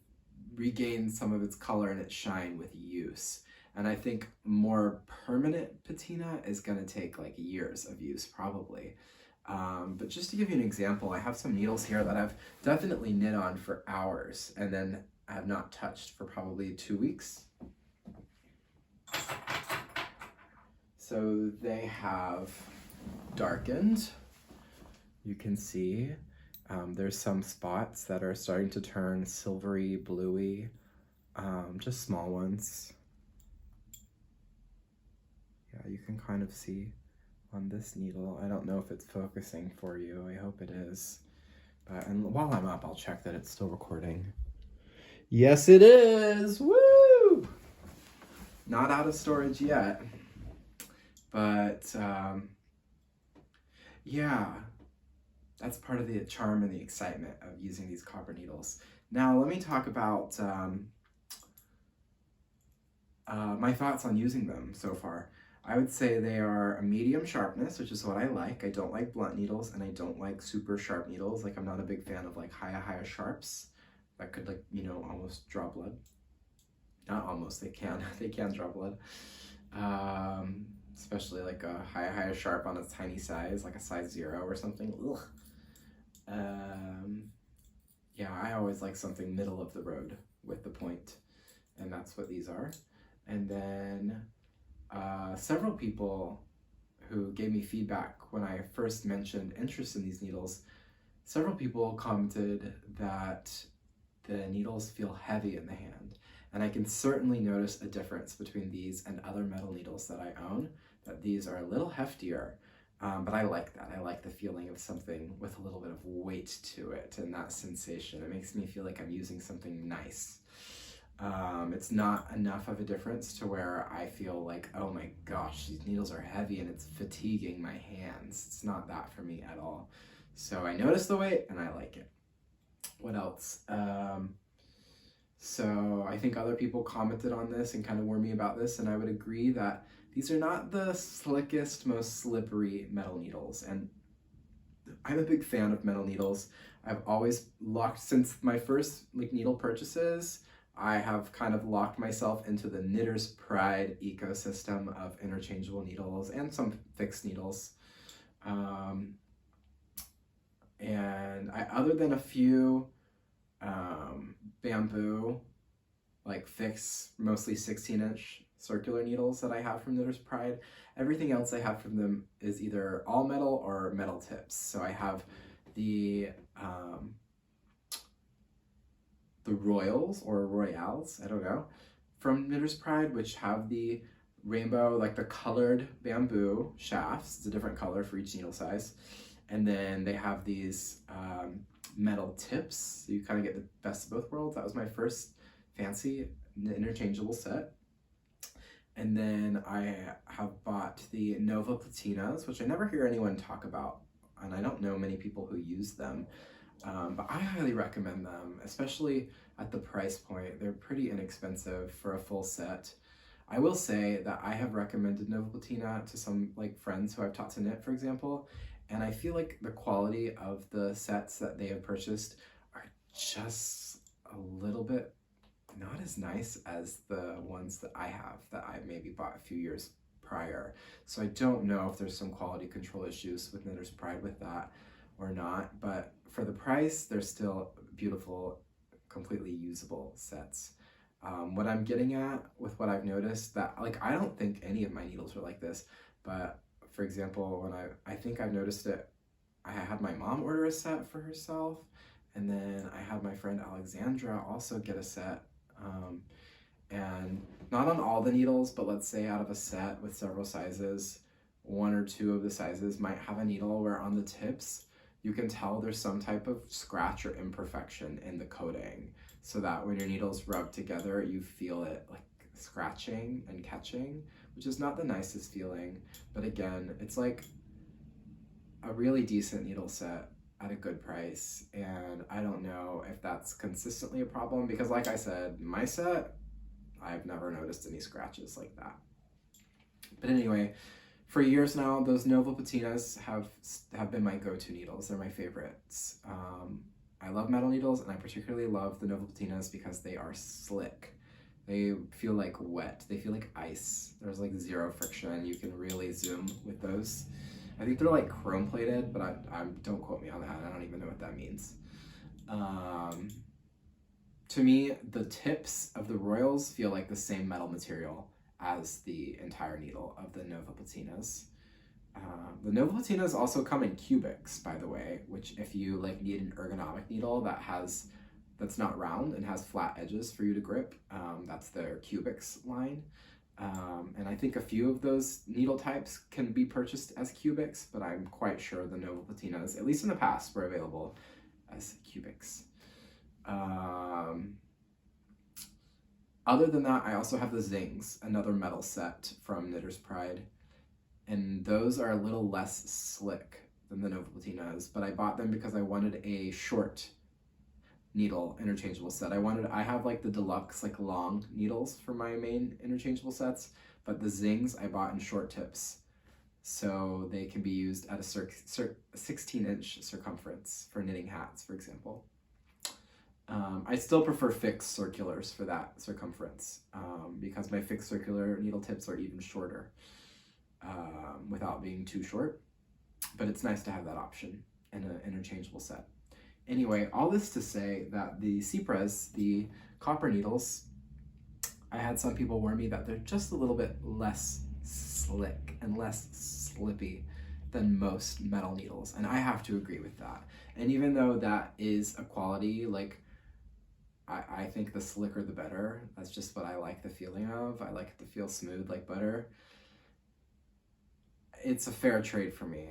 regains some of its color and its shine with use. And I think more permanent patina is going to take like years of use probably. But just to give you an example, I have some needles here that I've definitely knit on for hours and then I have not touched for probably 2 weeks. So they have darkened. You can see there's some spots that are starting to turn silvery, bluey, just small ones. Yeah, you can kind of see on this needle. I don't know if it's focusing for you. I hope it is. And while I'm up, I'll check that it's still recording. Yes, it is. Woo! Not out of storage yet. But yeah, that's part of the charm and the excitement of using these copper needles. Now let me talk about my thoughts on using them so far. I would say they are a medium sharpness, which is what I like. I don't like blunt needles and I don't like super sharp needles. Like I'm not a big fan of like higher sharps that could like, you know, almost draw blood. Not almost, they can draw blood. Especially like a higher sharp on a tiny size, like a size 0 or something. Ugh. Yeah, I always like something middle of the road with the point, and that's what these are. And then several people who gave me feedback when I first mentioned interest in these needles, several people commented that the needles feel heavy in the hand. And I can certainly notice a difference between these and other metal needles that I own, that these are a little heftier, but I like that. I like the feeling of something with a little bit of weight to it and that sensation. It makes me feel like I'm using something nice. It's not enough of a difference to where I feel like, oh my gosh, these needles are heavy and it's fatiguing my hands. It's not that for me at all. So I notice the weight and I like it. What else? So I think other people commented on this and kind of warned me about this, and I would agree that these are not the slickest, most slippery metal needles. And I'm a big fan of metal needles. I've always locked, since my first like needle purchases, I have kind of locked myself into the Knitter's Pride ecosystem of interchangeable needles and some fixed needles. And other than a few bamboo, like fixed, mostly 16-inch circular needles that I have from Knitter's Pride, everything else I have from them is either all metal or metal tips. So I have the Royals or Royales, I don't know, from Knitter's Pride, which have the rainbow, like the colored bamboo shafts. It's a different color for each needle size. And then they have these metal tips, so you kind of get the best of both worlds. That was my first fancy interchangeable set. And then I have bought the Nova Platinas, which I never hear anyone talk about, and I don't know many people who use them, but I highly recommend them, especially at the price point. They're pretty inexpensive for a full set. I will say that I have recommended Nova Platina to some like friends who I've taught to knit, for example, and I feel like the quality of the sets that they have purchased are just a little bit not as nice as the ones that I have that I maybe bought a few years prior. So I don't know if there's some quality control issues with Knitter's Pride with that or not, but for the price, they're still beautiful, completely usable sets. What I'm getting at with what I've noticed, that like I don't think any of my needles are like this, but for example, when I think I've noticed it, I had my mom order a set for herself, and then I had my friend Alexandra also get a set, and not on all the needles, but let's say out of a set with several sizes, 1 or 2 of the sizes might have a needle where on the tips you can tell there's some type of scratch or imperfection in the coating, so that when your needles rub together you feel it like scratching and catching, which is not the nicest feeling. But again, it's like a really decent needle set at a good price, and I don't know if that's consistently a problem, because like I said, my set, I've never noticed any scratches like that. But anyway, for years now, those Nova patinas have been my go-to needles. They're my favorites. I love metal needles, and I particularly love the Nova patinas because they are slick. They feel like wet. They feel like ice. There's like zero friction. You can really zoom with those. I think they're like chrome plated, but I don't quote me on that. I don't even know what that means. To me, the tips of the Royals feel like the same metal material as the entire needle of the Nova patinas. The Nova patinas also come in cubics, by the way, which if you like need an ergonomic needle that's not round and has flat edges for you to grip, that's their cubics line. And I think a few of those needle types can be purchased as cubics, but I'm quite sure the Nova patinas, at least in the past, were available as cubics. Other than that, I also have the Zings, another metal set from Knitter's Pride, and those are a little less slick than the Nova patinas, but I bought them because I wanted a short needle interchangeable set. I have like the deluxe like long needles for my main interchangeable sets, but the Zings I bought in short tips, so they can be used at a 16-inch circumference for knitting hats, for example. I still prefer fixed circulars for that circumference because my fixed circular needle tips are even shorter without being too short, but it's nice to have that option in an interchangeable set. Anyway, all this to say that the Cypres, the copper needles, I had some people warn me that they're just a little bit less slick and less slippy than most metal needles, and I have to agree with that. And even though that is a quality, like I think the slicker the better. That's just what I like the feeling of. I like it to feel smooth like butter. It's a fair trade for me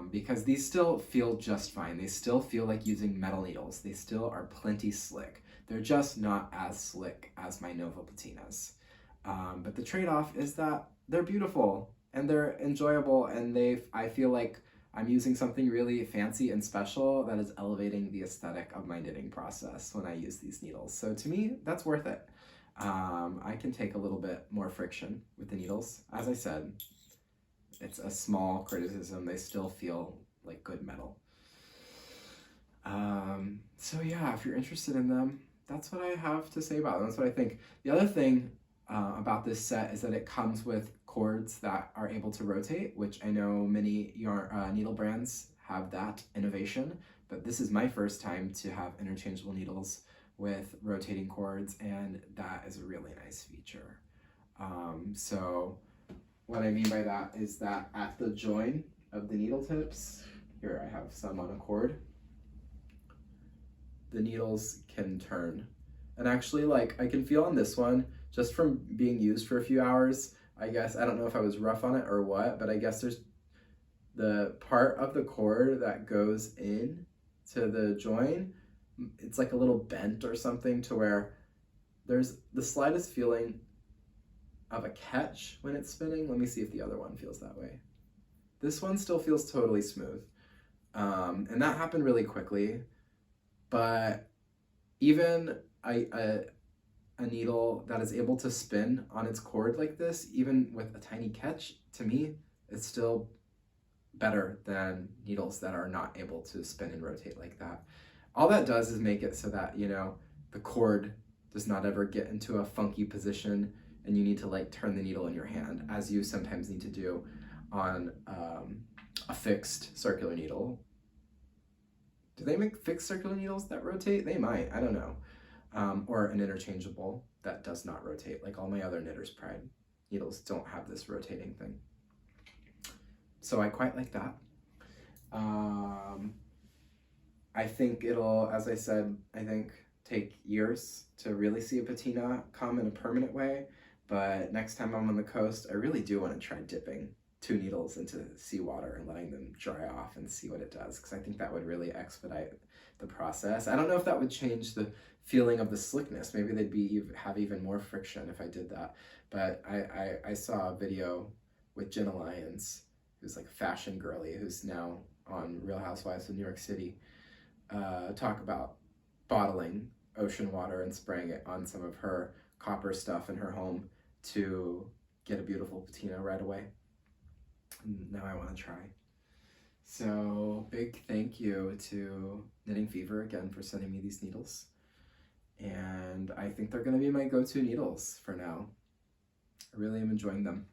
because these still feel just fine. They still feel like using metal needles. They still are plenty slick. They're just not as slick as my Nova patinas. But the trade-off is that they're beautiful and they're enjoyable, and I feel like I'm using something really fancy and special that is elevating the aesthetic of my knitting process when I use these needles. So to me, that's worth it. I can take a little bit more friction with the needles. As I said, it's a small criticism. They still feel like good metal. So yeah, if you're interested in them, that's what I have to say about them. That's what I think. The other thing about this set is that it comes with cords that are able to rotate, which I know many needle brands have that innovation, but this is my first time to have interchangeable needles with rotating cords, and that is a really nice feature. So what I mean by that is that at the join of the needle tips, here I have some on a cord, the needles can turn. And actually, like, I can feel on this one, just from being used for a few hours, I guess, I don't know if I was rough on it or what, but I guess there's the part of the cord that goes in to the join, it's like a little bent or something, to where there's the slightest feeling of a catch when it's spinning. Let me see if the other one feels that way. This one still feels totally smooth. And that happened really quickly, but even a needle that is able to spin on its cord like this, even with a tiny catch, to me, it's still better than needles that are not able to spin and rotate like that. All that does is make it so that, you know, the cord does not ever get into a funky position and you need to like turn the needle in your hand, as you sometimes need to do on a fixed circular needle. Do they make fixed circular needles that rotate? They might, I don't know. Or an interchangeable that does not rotate. Like all my other Knitter's Pride needles don't have this rotating thing. So I quite like that. I think it'll, as I said, I think take years to really see a patina come in a permanent way. But next time I'm on the coast, I really do want to try dipping 2 needles into seawater and letting them dry off and see what it does, because I think that would really expedite the process. I don't know if that would change the feeling of the slickness. Maybe they'd have even more friction if I did that. But I saw a video with Jenna Lyons, who's like a fashion girly, who's now on Real Housewives of New York City, talk about bottling ocean water and spraying it on some of her copper stuff in her home to get a beautiful patina right away. And now I want to try. So big thank you to Knitting Fever again for sending me these needles. And I think they're going to be my go-to needles for now. I really am enjoying them.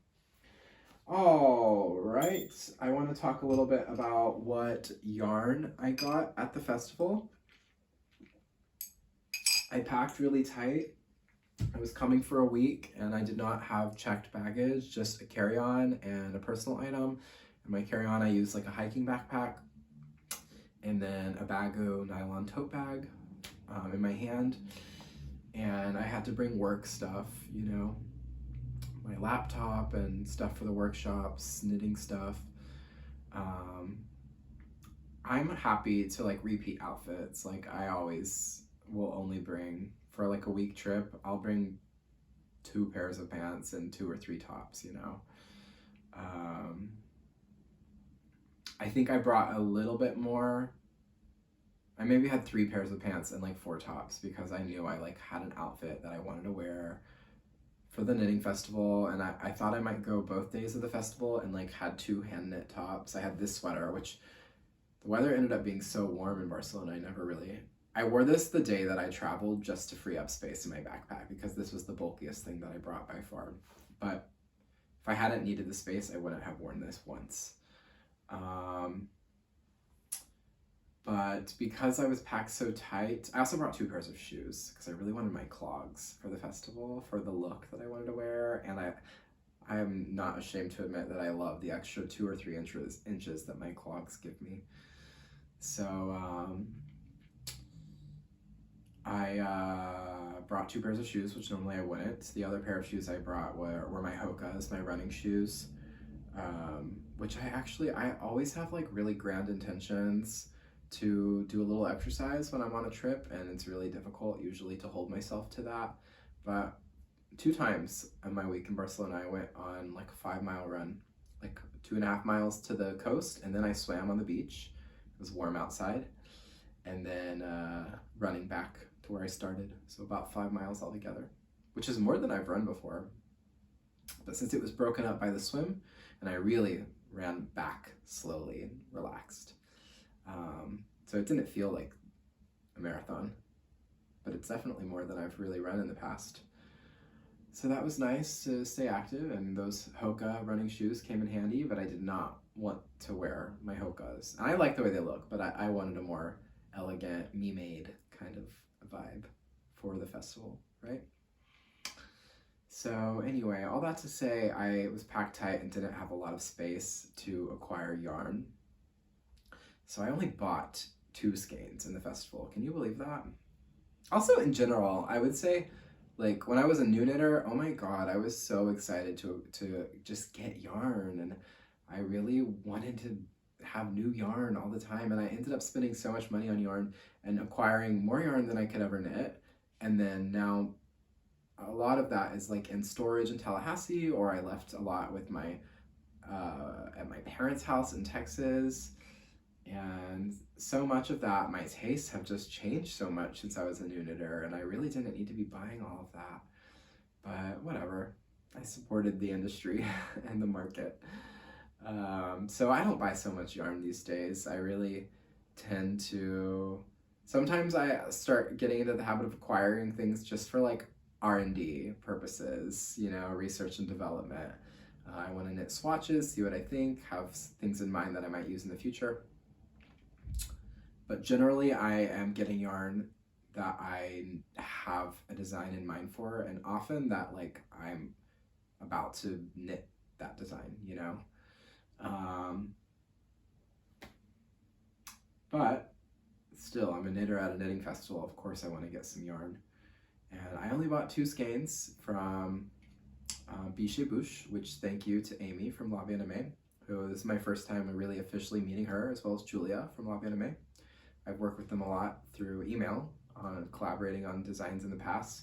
All right, I want to talk a little bit about what yarn I got at the festival. I packed really tight. I was coming for a week and I did not have checked baggage, just a carry-on and a personal item. In my carry-on, I used like a hiking backpack and then a Bagu nylon tote bag in my hand. And I had to bring work stuff, you know, my laptop and stuff for the workshops, knitting stuff. I'm happy to like repeat outfits. Like I always will only bring, for like a week trip, I'll bring 2 pairs of pants and 2 or 3 tops, you know. I think I brought a little bit more. I maybe had 3 pairs of pants and like 4 tops because I knew I like had an outfit that I wanted to wear for the knitting festival, and I thought I might go both days of the festival and like had 2 hand knit tops. I had this sweater, which the weather ended up being so warm in Barcelona, I wore this the day that I traveled just to free up space in my backpack because this was the bulkiest thing that I brought by far. But if I hadn't needed the space, I wouldn't have worn this once. But because I was packed so tight, I also brought 2 pairs of shoes because I really wanted my clogs for the festival, for the look that I wanted to wear. And I am not ashamed to admit that I love the extra 2 or 3 inches that my clogs give me. So I brought 2 pairs of shoes, which normally I wouldn't. The other pair of shoes I brought were my Hoka's, my running shoes, which I always have like really grand intentions to do a little exercise when I'm on a trip, and it's really difficult usually to hold myself to that. But 2 times on my week in Barcelona, I went on like a 5-mile run, like 2.5 miles to the coast, and then I swam on the beach. It was warm outside, and then running back to where I started. So about 5 miles altogether, which is more than I've run before. But since it was broken up by the swim, and I really ran back slowly and relaxed. So it didn't feel like a marathon, but it's definitely more than I've really run in the past. So that was nice to stay active, and those Hoka running shoes came in handy, but I did not want to wear my Hokas. And I like the way they look, but I wanted a more elegant, me-made kind of vibe for the festival, right? So anyway, all that to say, I was packed tight and didn't have a lot of space to acquire yarn. So I only bought 2 skeins in the festival. Can you believe that? Also, in general, I would say, like, when I was a new knitter, oh my god, I was so excited to just get yarn, and I really wanted to have new yarn all the time, and I ended up spending so much money on yarn and acquiring more yarn than I could ever knit. And then now a lot of that is like in storage in Tallahassee, or I left a lot with my at my parents' house in Texas. And so much of that, my tastes have just changed so much since I was a new knitter, and I really didn't need to be buying all of that. But whatever, I supported the industry and the market. So I don't buy so much yarn these days. I really tend to, sometimes I start getting into the habit of acquiring things just for like R&D purposes, you know, research and development. I want to knit swatches, see what I think, have things in mind that I might use in the future. But generally, I am getting yarn that I have a design in mind for, and often that like I'm about to knit that design, you know? But still, I'm a knitter at a knitting festival. Of course, I want to get some yarn. And I only bought 2 skeins from Biche Bouche, which thank you to Amy from La Bien-Aimée, who this is my first time really officially meeting her, as well as Julia from La Bien-Aimée. I've worked with them a lot through email, on collaborating on designs in the past,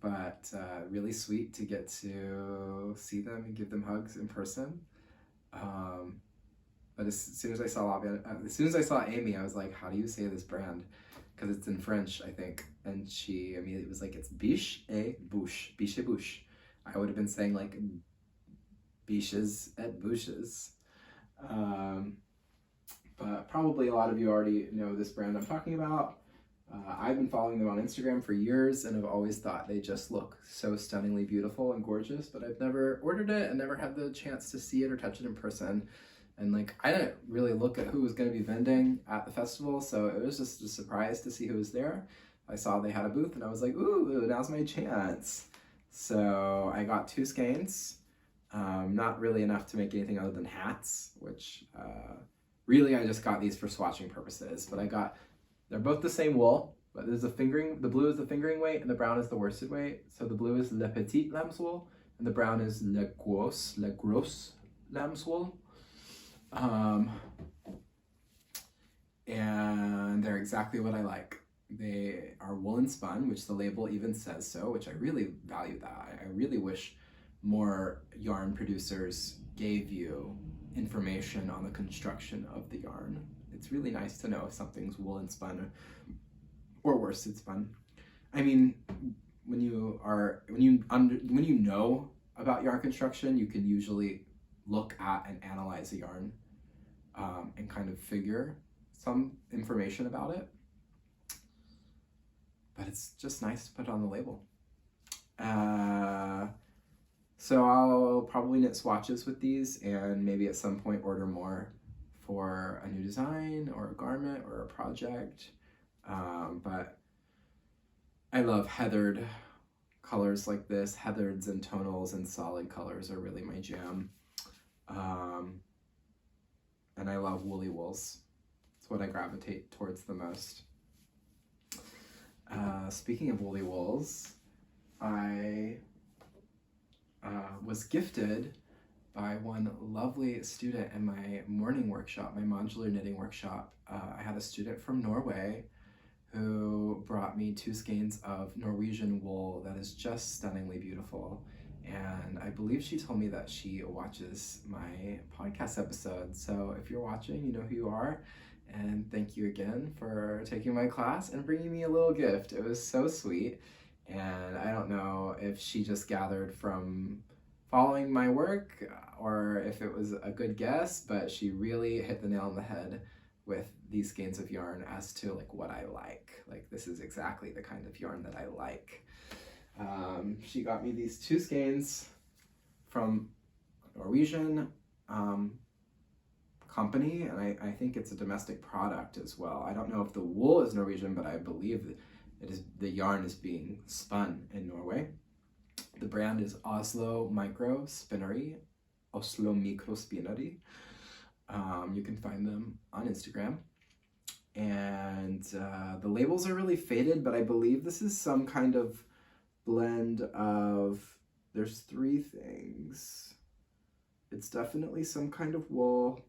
but really sweet to get to see them and give them hugs in person. But as soon as I saw Amy, I was like, how do you say this brand? Because it's in French, I think. And she immediately was like, it's Biche et Bouche, Biche et Bouche. I would have been saying like Biches et Bouches. But probably a lot of you already know this brand I'm talking about. I've been following them on Instagram for years and have always thought they just look so stunningly beautiful and gorgeous, but I've never ordered it and never had the chance to see it or touch it in person. And like, I didn't really look at who was going to be vending at the festival, so it was just a surprise to see who was there. I saw they had a booth and I was like, ooh, now's my chance. So I got 2 skeins, not really enough to make anything other than hats, which really I just got these for swatching purposes, but they're both the same wool, but there's the blue is the fingering weight and the brown is the worsted weight. So the blue is Le Petit lambswool and the brown is Le Gros lambswool. And they're exactly what I like. They are woolen spun, which the label even says so, which I really value that. I really wish more yarn producers gave you information on the construction of the yarn. It's really nice to know if something's woolen spun or worsted spun. I mean, when you know about yarn construction, you can usually look at and analyze a yarn and kind of figure some information about it. But it's just nice to put on the label. So I'll probably knit swatches with these and maybe at some point order more for a new design or a garment or a project. But I love heathered colors like this. Heathereds and tonals and solid colors are really my jam. And I love woolly wools. It's what I gravitate towards the most. Speaking of woolly wools, I was gifted by one lovely student in my morning workshop, my modular knitting workshop. I had a student from Norway who brought me 2 skeins of Norwegian wool that is just stunningly beautiful. And I believe she told me that she watches my podcast episode. So if you're watching, you know who you are. And thank you again for taking my class and bringing me a little gift. It was so sweet. And I don't know if she just gathered from following my work or if it was a good guess, but she really hit the nail on the head with these skeins of yarn as to like what I like. Like, this is exactly the kind of yarn that I like. She got me these 2 skeins from a Norwegian company, and I think it's a domestic product as well. I don't know if the wool is Norwegian, but I believe that the yarn is being spun in Norway. The brand is Oslo Micro Spinnery, Oslo Micro Spinnery. You can find them on Instagram. And the labels are really faded, but I believe this is some kind of blend of, there's 3 things. It's definitely some kind of wool,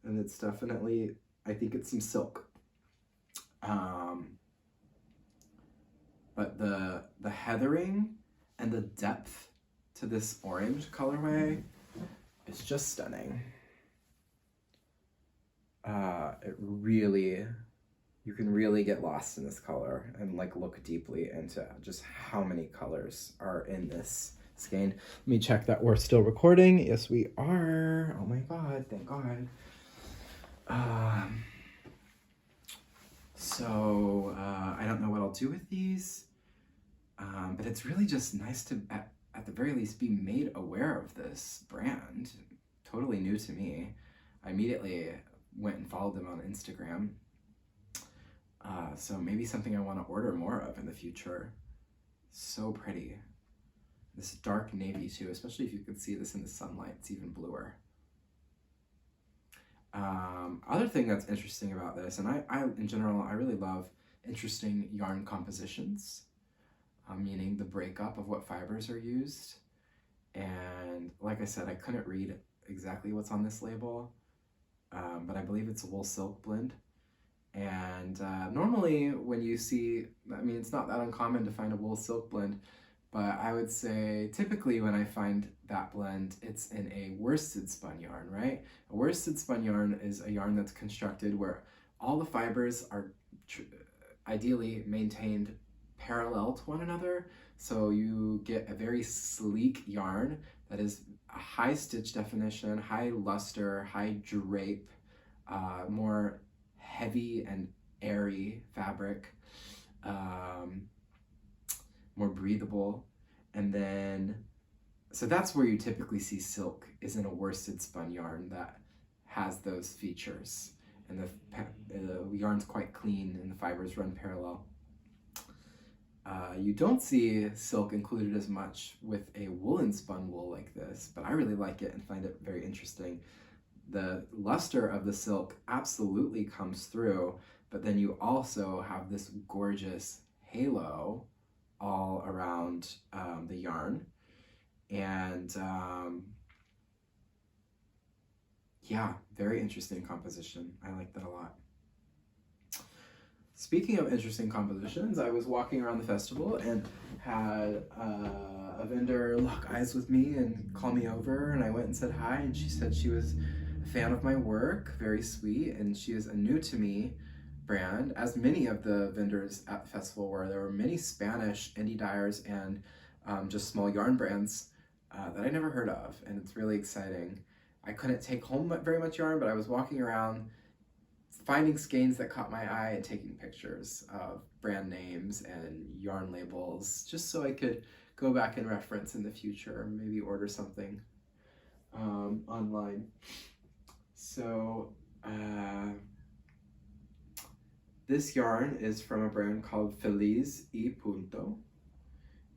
and it's definitely, I think it's some silk. But the heathering and the depth to this orange colorway is just stunning. It really, you can really get lost in this color and like look deeply into just how many colors are in this skein. Let me check that we're still recording. Yes, we are. Oh my God, thank God. So I don't know what I'll do with these, but it's really just nice to, at the very least, be made aware of this brand. Totally new to me. I immediately went and followed them on Instagram. So maybe something I want to order more of in the future. So pretty. This dark navy too, especially if you could see this in the sunlight, it's even bluer. Other thing that's interesting about this, and I in general, I really love interesting yarn compositions, meaning the breakup of what fibers are used. And like I said, I couldn't read exactly what's on this label, but I believe it's a wool silk blend. And normally when you see, I mean, it's not that uncommon to find a wool silk blend, but I would say typically when I find that blend, it's in a worsted spun yarn, right? A worsted spun yarn is a yarn that's constructed where all the fibers are ideally maintained parallel to one another. So you get a very sleek yarn that is a high stitch definition, high luster, high drape, more heavy and airy fabric, um, more breathable. And then, so that's where you typically see silk, is in a worsted spun yarn that has those features. And the yarn's quite clean and the fibers run parallel. You don't see silk included as much with a woolen spun wool like this, but I really like it and find it very interesting. The luster of the silk absolutely comes through, but then you also have this gorgeous halo all around the yarn. And yeah, very interesting composition. I like that a lot. Speaking of interesting compositions, I was walking around the festival and had a vendor lock eyes with me and call me over, and I went and said hi, and she said she was a fan of my work, very sweet, and she is a new to me brand, as many of the vendors at the festival were. There were many Spanish indie dyers and just small yarn brands that I never heard of, and it's really exciting. I couldn't take home very much yarn, but I was walking around finding skeins that caught my eye and taking pictures of brand names and yarn labels, just so I could go back and reference in the future, maybe order something online. So this yarn is from a brand called Feliz y Punto,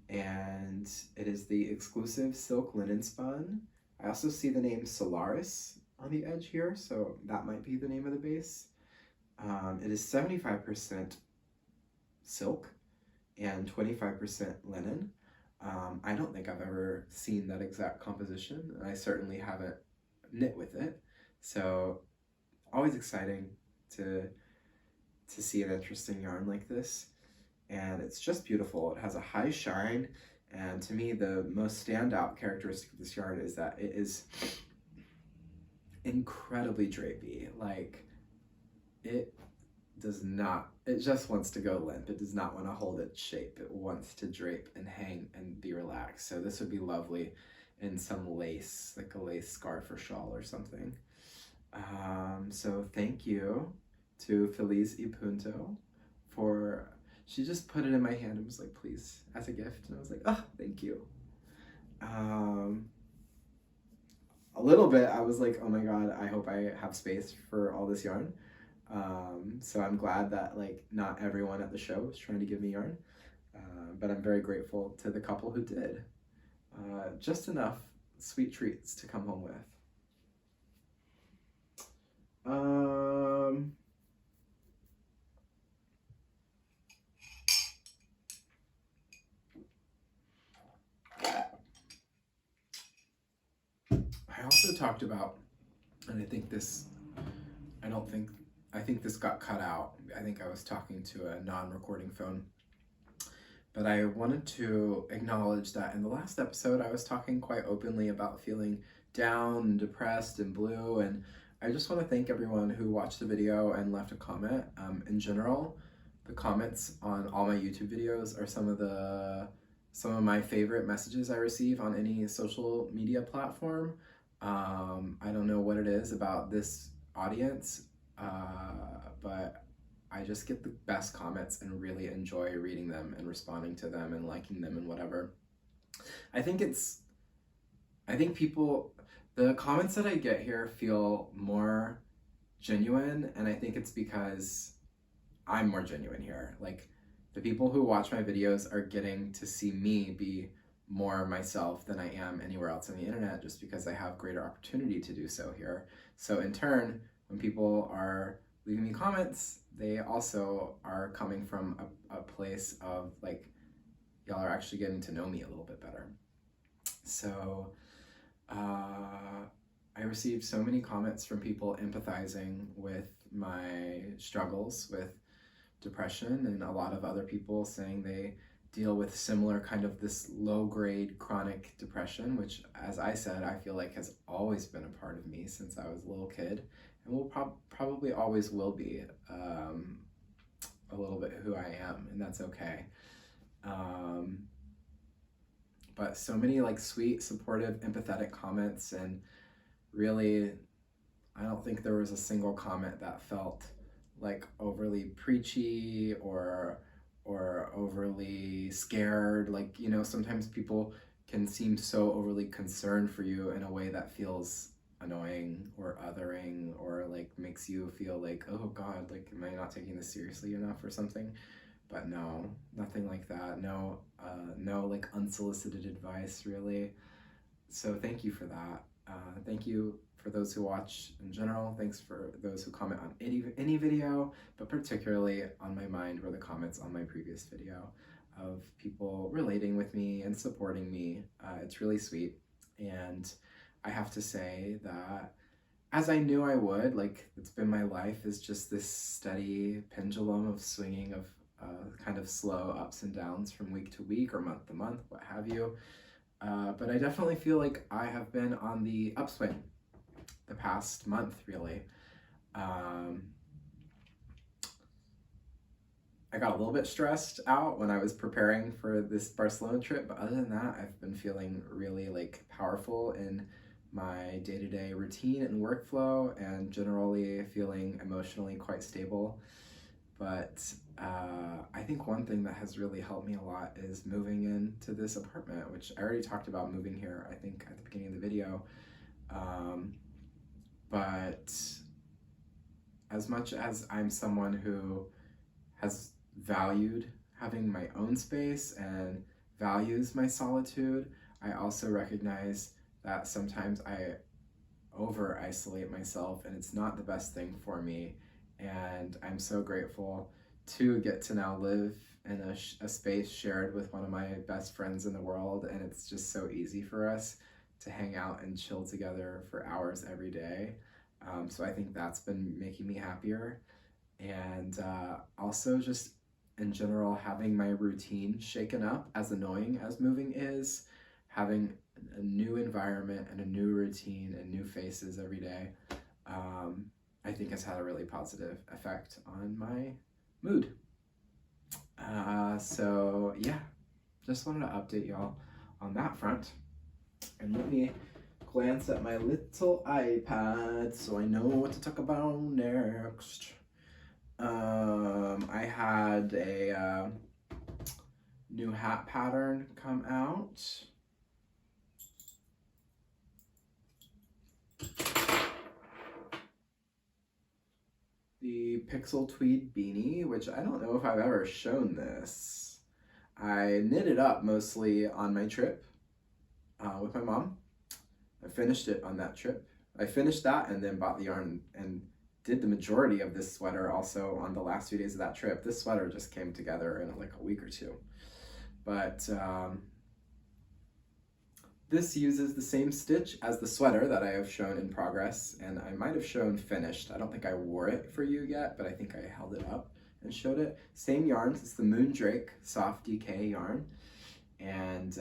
and it is the exclusive silk linen spun. I also see the name Solaris on the edge here, so that might be the name of the base. It is 75% silk and 25% linen. I don't think I've ever seen that exact composition, and I certainly haven't knit with it. So always exciting to see an interesting yarn like this. And it's just beautiful. It has a high shine, and to me the most standout characteristic of this yarn is that it is incredibly drapey. Like, it just wants to go limp. It does not want to hold its shape. It wants to drape and hang and be relaxed. So this would be lovely in some lace, like a lace scarf or shawl or something. So thank you to Feliz y Punto for, she just put it in my hand and was like, please, as a gift. And I was like, oh, thank you. A little bit, I was like, oh my God, I hope I have space for all this yarn. So I'm glad that like not everyone at the show was trying to give me yarn, but I'm very grateful to the couple who did. Just enough sweet treats to come home with. I also talked about, and I think this got cut out. I think I was talking to a non-recording phone. But I wanted to acknowledge that in the last episode, I was talking quite openly about feeling down and depressed and blue. And I just want to thank everyone who watched the video and left a comment. In general, the comments on all my YouTube videos are some of my favorite messages I receive on any social media platform. I don't know what it is about this audience, but I just get the best comments and really enjoy reading them and responding to them and liking them and whatever. I think the comments that I get here feel more genuine, and I think it's because I'm more genuine here. Like, the people who watch my videos are getting to see me be more myself than I am anywhere else on the internet, just because I have greater opportunity to do so here. So in turn, when people are leaving me comments, they also are coming from a place of like, y'all are actually getting to know me a little bit better. So I received so many comments from people empathizing with my struggles with depression, and a lot of other people saying they deal with similar kind of this low-grade chronic depression, which, as I said, I feel like has always been a part of me since I was a little kid, and will probably always will be a little bit who I am, and that's okay. but so many like sweet, supportive, empathetic comments, and really, I don't think there was a single comment that felt like overly preachy or overly scared. Like, you know, sometimes people can seem so overly concerned for you in a way that feels annoying or othering, or like makes you feel like, oh God, like, am I not taking this seriously enough or something? But no, nothing like that. No, no like unsolicited advice really. So thank you for that. Thank you for those who watch in general. Thanks for those who comment on any video, but particularly on my mind were the comments on my previous video of people relating with me and supporting me. It's really sweet. And I have to say that, as I knew I would, like, it's been my life, is just this steady pendulum of swinging of kind of slow ups and downs from week to week or month to month, what have you. But I definitely feel like I have been on the upswing the past month, really. I got a little bit stressed out when I was preparing for this Barcelona trip, but other than that, I've been feeling really like powerful in my day-to-day routine and workflow, and generally feeling emotionally quite stable. But I think one thing that has really helped me a lot is moving into this apartment, which I already talked about moving here, I think, at the beginning of the video. But as much as I'm someone who has valued having my own space and values my solitude, I also recognize that sometimes I over isolate myself, and it's not the best thing for me. And I'm so grateful to get to now live in a space shared with one of my best friends in the world, and it's just so easy for us to hang out and chill together for hours every day. So I think that's been making me happier. And also just in general, having my routine shaken up, as annoying as moving is, having a new environment and a new routine and new faces every day, I think has had a really positive effect on my mood. So yeah, just wanted to update y'all on that front. And let me glance at my little iPad so I know what to talk about next. I had a new hat pattern come out. The Pixel Tweed Beanie, which I don't know if I've ever shown this. I knitted up mostly on my trip with my mom. I finished it on that trip. I finished that and then bought the yarn and did the majority of this sweater also on the last 2 days of that trip. This sweater just came together in like a week or two. But this uses the same stitch as the sweater that I have shown in progress, and I might have shown finished. I don't think I wore it for you yet, but I think I held it up and showed it. Same yarns, it's the Moondrake Soft DK yarn, and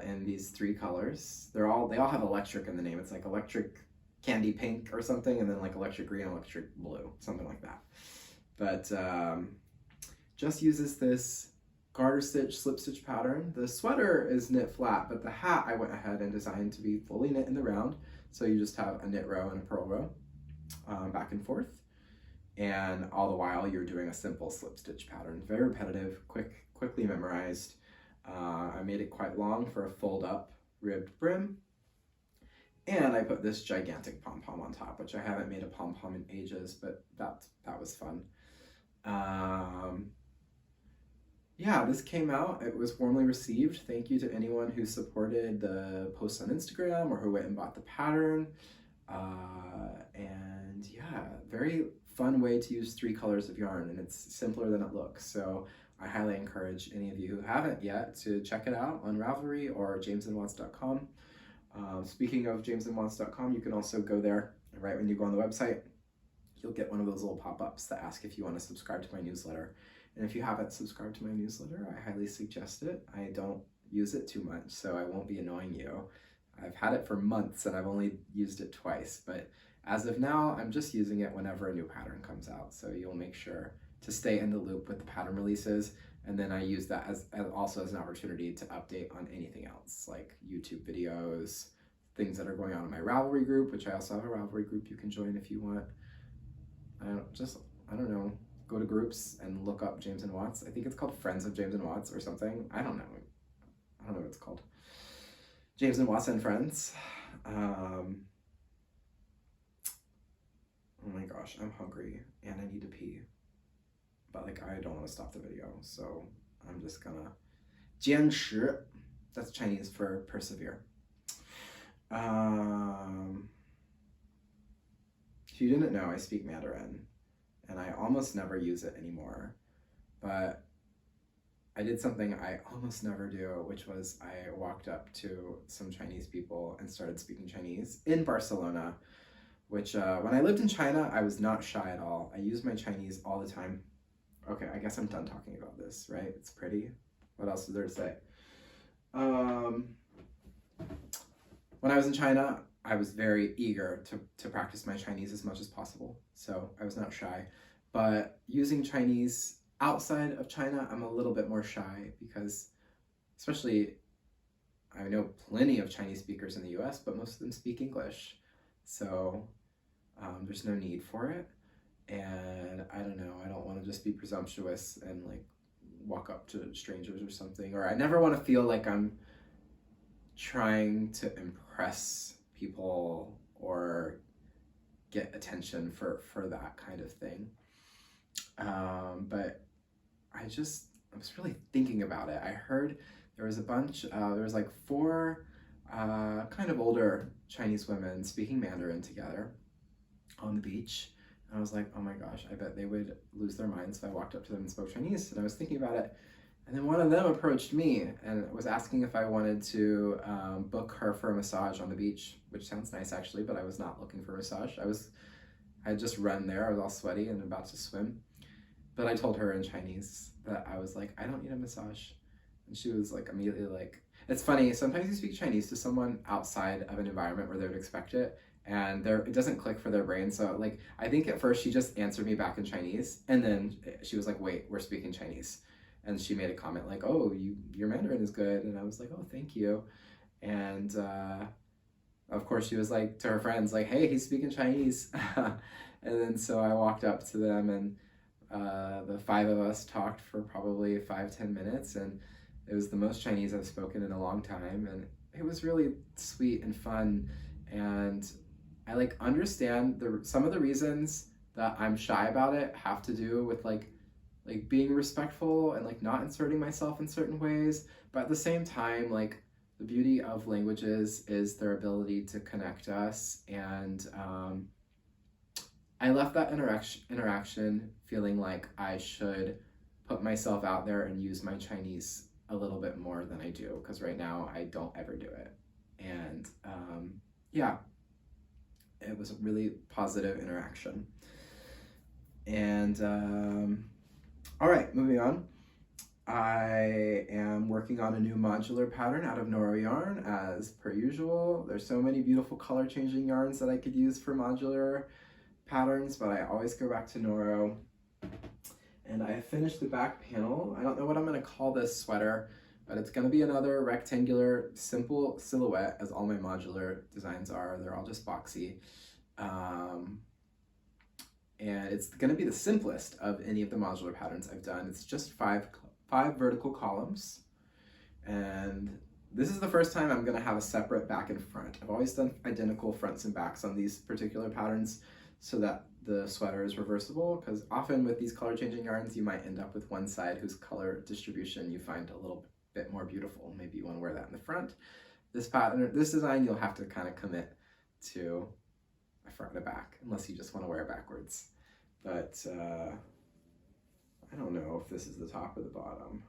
in these 3 colors. They all have electric in the name. It's like electric candy pink or something, and then like electric green, electric blue, something like that. But just uses this garter stitch, slip stitch pattern. The sweater is knit flat, but the hat I went ahead and designed to be fully knit in the round. So you just have a knit row and a purl row back and forth. And all the while you're doing a simple slip stitch pattern. Very repetitive, quickly memorized. I made it quite long for a fold up ribbed brim. And I put this gigantic pom-pom on top, which I haven't made a pom-pom in ages, but that was fun. Yeah, this came out. It was warmly received. Thank you to anyone who supported the posts on Instagram or who went and bought the pattern. And yeah, very fun way to use 3 colors of yarn, and it's simpler than it looks. So I highly encourage any of you who haven't yet to check it out on Ravelry or jamesandwants.com. Speaking of jamesandwants.com, you can also go there, and right when you go on the website, you'll get one of those little pop-ups that ask if you want to subscribe to my newsletter. And if you haven't subscribed to my newsletter, I highly suggest it. I don't use it too much, so I won't be annoying you. I've had it for months and I've only used it twice, but as of now, I'm just using it whenever a new pattern comes out. So you'll make sure to stay in the loop with the pattern releases. And then I use that as also as an opportunity to update on anything else, like YouTube videos, things that are going on in my Ravelry group, which I also have a Ravelry group you can join if you want. I don't know, go to groups and look up James and Watts. I think it's called Friends of James and Watts or something. I don't know what it's called. James and Watts and Friends. Oh my gosh, I'm hungry and I need to pee. But like, I don't want to stop the video, so I'm just gonna 坚持. That's Chinese for persevere. If you didn't know, I speak Mandarin, and I almost never use it anymore. But I did something I almost never do, which was I walked up to some Chinese people and started speaking Chinese in Barcelona, which when I lived in China, I was not shy at all. I used my Chinese all the time. Okay, I guess I'm done talking about this, right? It's pretty. What else is there to say? When I was in China, I was very eager to practice my Chinese as much as possible. So I was not shy. But using Chinese outside of China, I'm a little bit more shy because, especially, I know plenty of Chinese speakers in the US, but most of them speak English. So there's no need for it. And I don't know, I don't want to just be presumptuous and like walk up to strangers or something. Or I never want to feel like I'm trying to impress people or get attention for that kind of thing. But I was really thinking about it. I heard there was there was like 4 kind of older Chinese women speaking Mandarin together on the beach. And I was like, oh my gosh, I bet they would lose their minds if I walked up to them and spoke Chinese. And I was thinking about it. And then one of them approached me and was asking if I wanted to book her for a massage on the beach, which sounds nice actually, but I was not looking for a massage. I had just run there. I was all sweaty and about to swim. But I told her in Chinese that I was like, I don't need a massage. And she was like immediately like, it's funny, sometimes you speak Chinese to someone outside of an environment where they would expect it, and it doesn't click for their brain. So like, I think at first she just answered me back in Chinese, and then she was like, wait, we're speaking Chinese. And she made a comment like, oh, your Mandarin is good. And I was like, oh, thank you. And of course she was like to her friends, like, hey, he's speaking Chinese. And then so I walked up to them, and the 5 of us talked for probably 5-10 minutes, and it was the most Chinese I've spoken in a long time, and it was really sweet and fun. And I like understand some of the reasons that I'm shy about it have to do with like being respectful and like not inserting myself in certain ways, but at the same time, like the beauty of languages is their ability to connect us. And I left that interaction feeling like I should put myself out there and use my Chinese a little bit more than I do, because right now I don't ever do it. And yeah, it was a really positive interaction. And all right, moving on. I am working on a new modular pattern out of Noro yarn as per usual. There's so many beautiful color changing yarns that I could use for modular patterns, but I always go back to Noro. And I finished the back panel. I don't know what I'm gonna call this sweater, but it's gonna be another rectangular, simple silhouette, as all my modular designs are. They're all just boxy. And it's gonna be the simplest of any of the modular patterns I've done. It's just five vertical columns. And this is the first time I'm gonna have a separate back and front. I've always done identical fronts and backs on these particular patterns so that the sweater is reversible, because often with these color changing yarns, you might end up with one side whose color distribution you find a little bit more beautiful. Maybe you wanna wear that in the front. This design, you'll have to kind of commit to a front and a back, unless you just wanna wear it backwards. But I don't know if this is the top or the bottom.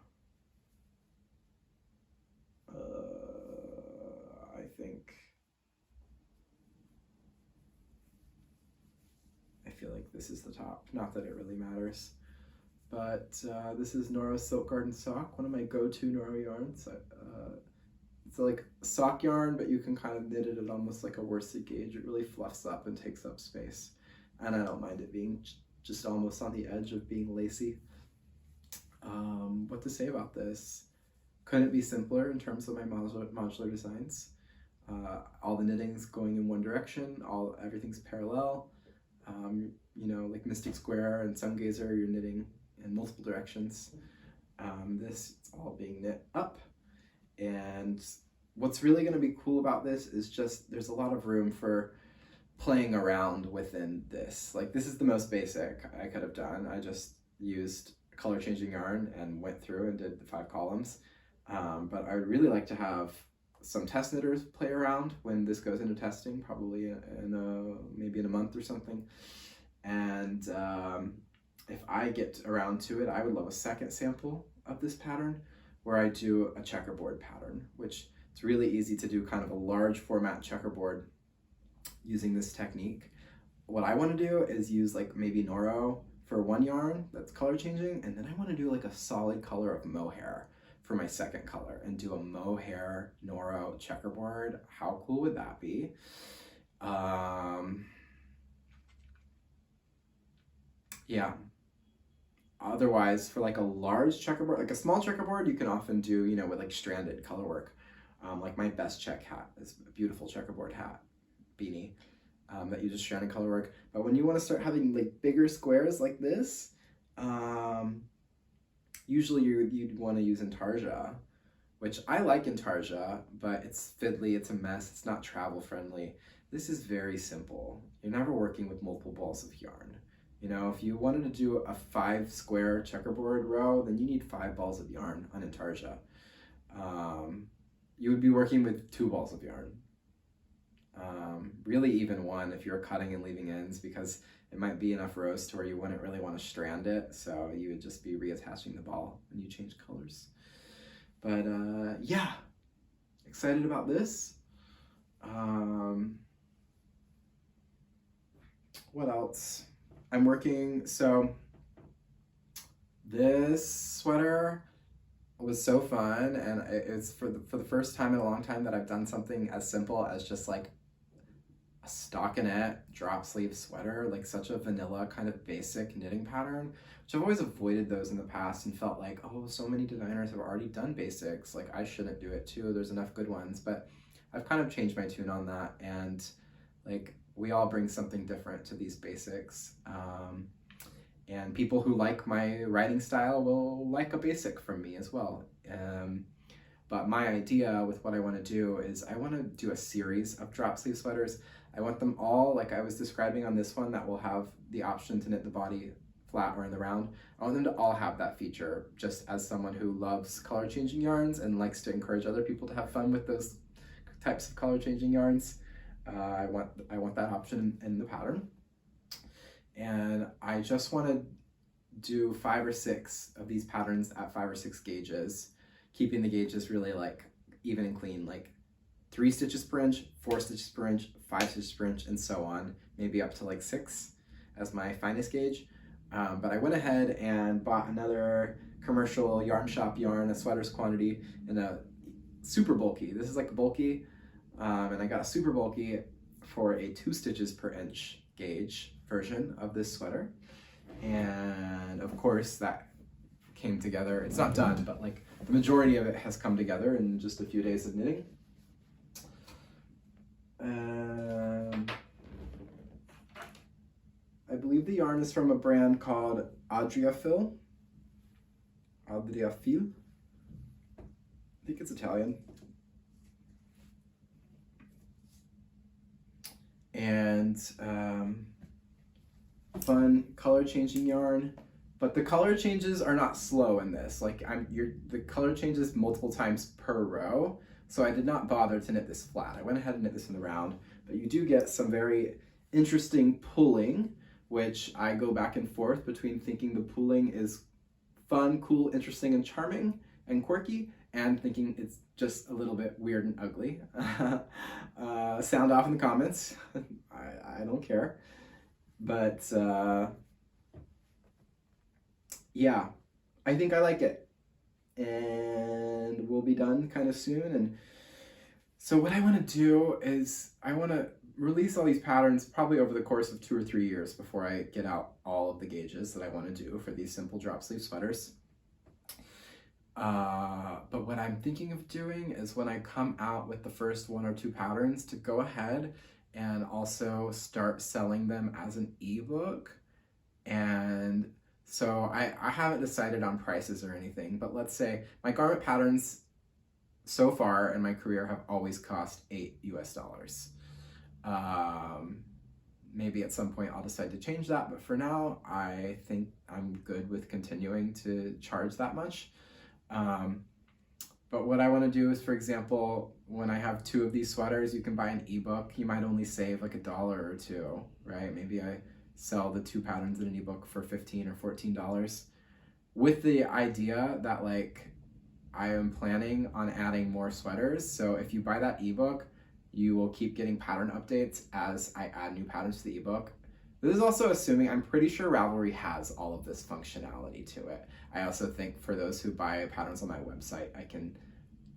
I feel like this is the top. Not that it really matters. But this is Noro Silk Garden Sock, one of my go-to Noro yarns. It's like sock yarn, but you can kind of knit it at almost like a worsted gauge. It really fluffs up and takes up space. And I don't mind it being just almost on the edge of being lacy. What to say about this? Couldn't be simpler in terms of my modular designs. All the knitting's going in one direction, everything's parallel. Like Mystic Square and Sun Gazer, you're knitting in multiple directions. This, it's all being knit up. And what's really going to be cool about this is just there's a lot of room for playing around within this. Like, this is the most basic I could have done. I just used color changing yarn and went through and did the 5 columns. But I would really like to have some test knitters play around when this goes into testing, probably maybe in a month or something. And if I get around to it, I would love a second sample of this pattern where I do a checkerboard pattern, which it's really easy to do kind of a large format checkerboard using this technique. What I want to do is use like maybe Noro for one yarn that's color changing, and then I want to do like a solid color of mohair for my second color and do a mohair Noro checkerboard. How cool would that be? Yeah. Otherwise, for like a large checkerboard, like a small checkerboard, you can often do, with like stranded color work. Like my best check hat is a beautiful checkerboard hat, beanie, that uses stranded color work. But when you want to start having like bigger squares like this, usually you'd want to use intarsia, which I like intarsia, but it's fiddly, it's a mess, it's not travel friendly. This is very simple. You're never working with multiple balls of yarn. If you wanted to do a 5 square checkerboard row, then you need 5 balls of yarn on intarsia. You would be working with 2 balls of yarn. Really even 1 if you're cutting and leaving ends, because it might be enough rows to where you wouldn't really want to strand it, so you would just be reattaching the ball when you change colors. But yeah, excited about this. What else? I'm working, so this sweater was so fun, and it's for the first time in a long time that I've done something as simple as just like a stockinette drop sleeve sweater, like such a vanilla kind of basic knitting pattern, which I've always avoided those in the past and felt like, oh, so many designers have already done basics, like I shouldn't do it too, there's enough good ones. But I've kind of changed my tune on that, and like we all bring something different to these basics. And people who like my writing style will like a basic from me as well. But my idea with what I want to do is I want to do a series of drop sleeve sweaters. I want them all, like I was describing on this one, that will have the option to knit the body flat or in the round. I want them to all have that feature, just as someone who loves color changing yarns and likes to encourage other people to have fun with those types of color changing yarns. I want that option in the pattern. And I just want to do 5 or 6 of these patterns at 5 or 6 gauges, keeping the gauges really like even and clean, like 3 stitches per inch, 4 stitches per inch, 5 stitches per inch, and so on, maybe up to like 6 as my finest gauge. But I went ahead and bought another commercial yarn shop yarn, a sweaters quantity, and a super bulky. This is like bulky, and I got a super bulky for a 2 stitches per inch gauge version of this sweater. And of course that came together. It's not done, but like the majority of it has come together in just a few days of knitting. I believe the yarn is from a brand called Adriafil. I think it's Italian. And fun color changing yarn, but the color changes are not slow in this. Like the color changes multiple times per row, so I did not bother to knit this flat. I went ahead and knit this in the round, but you do get some very interesting pulling, which I go back and forth between thinking the pulling is fun, cool, interesting, and charming and quirky, and thinking it's just a little bit weird and ugly. Sound off in the comments. I don't care. But yeah, I think I like it. And we'll be done kind of soon. And so what I want to do is I want to release all these patterns probably over the course of 2 or 3 years before I get out all of the gauges that I want to do for these simple drop sleeve sweaters. But what I'm thinking of doing is when I come out with the first 1 or 2 patterns to go ahead and also start selling them as an ebook. And so I haven't decided on prices or anything, but let's say my garment patterns so far in my career have always cost $8 US. Maybe at some point I'll decide to change that, but for now I think I'm good with continuing to charge that much. But what I want to do is, for example, when I have 2 of these sweaters, you can buy an ebook. You might only save like $1 or 2, right? Maybe I sell the 2 patterns in an ebook for $15 or $14, with the idea that like I am planning on adding more sweaters. So if you buy that ebook, you will keep getting pattern updates as I add new patterns to the ebook. This is also assuming, I'm pretty sure Ravelry has all of this functionality to it. I also think for those who buy patterns on my website, I can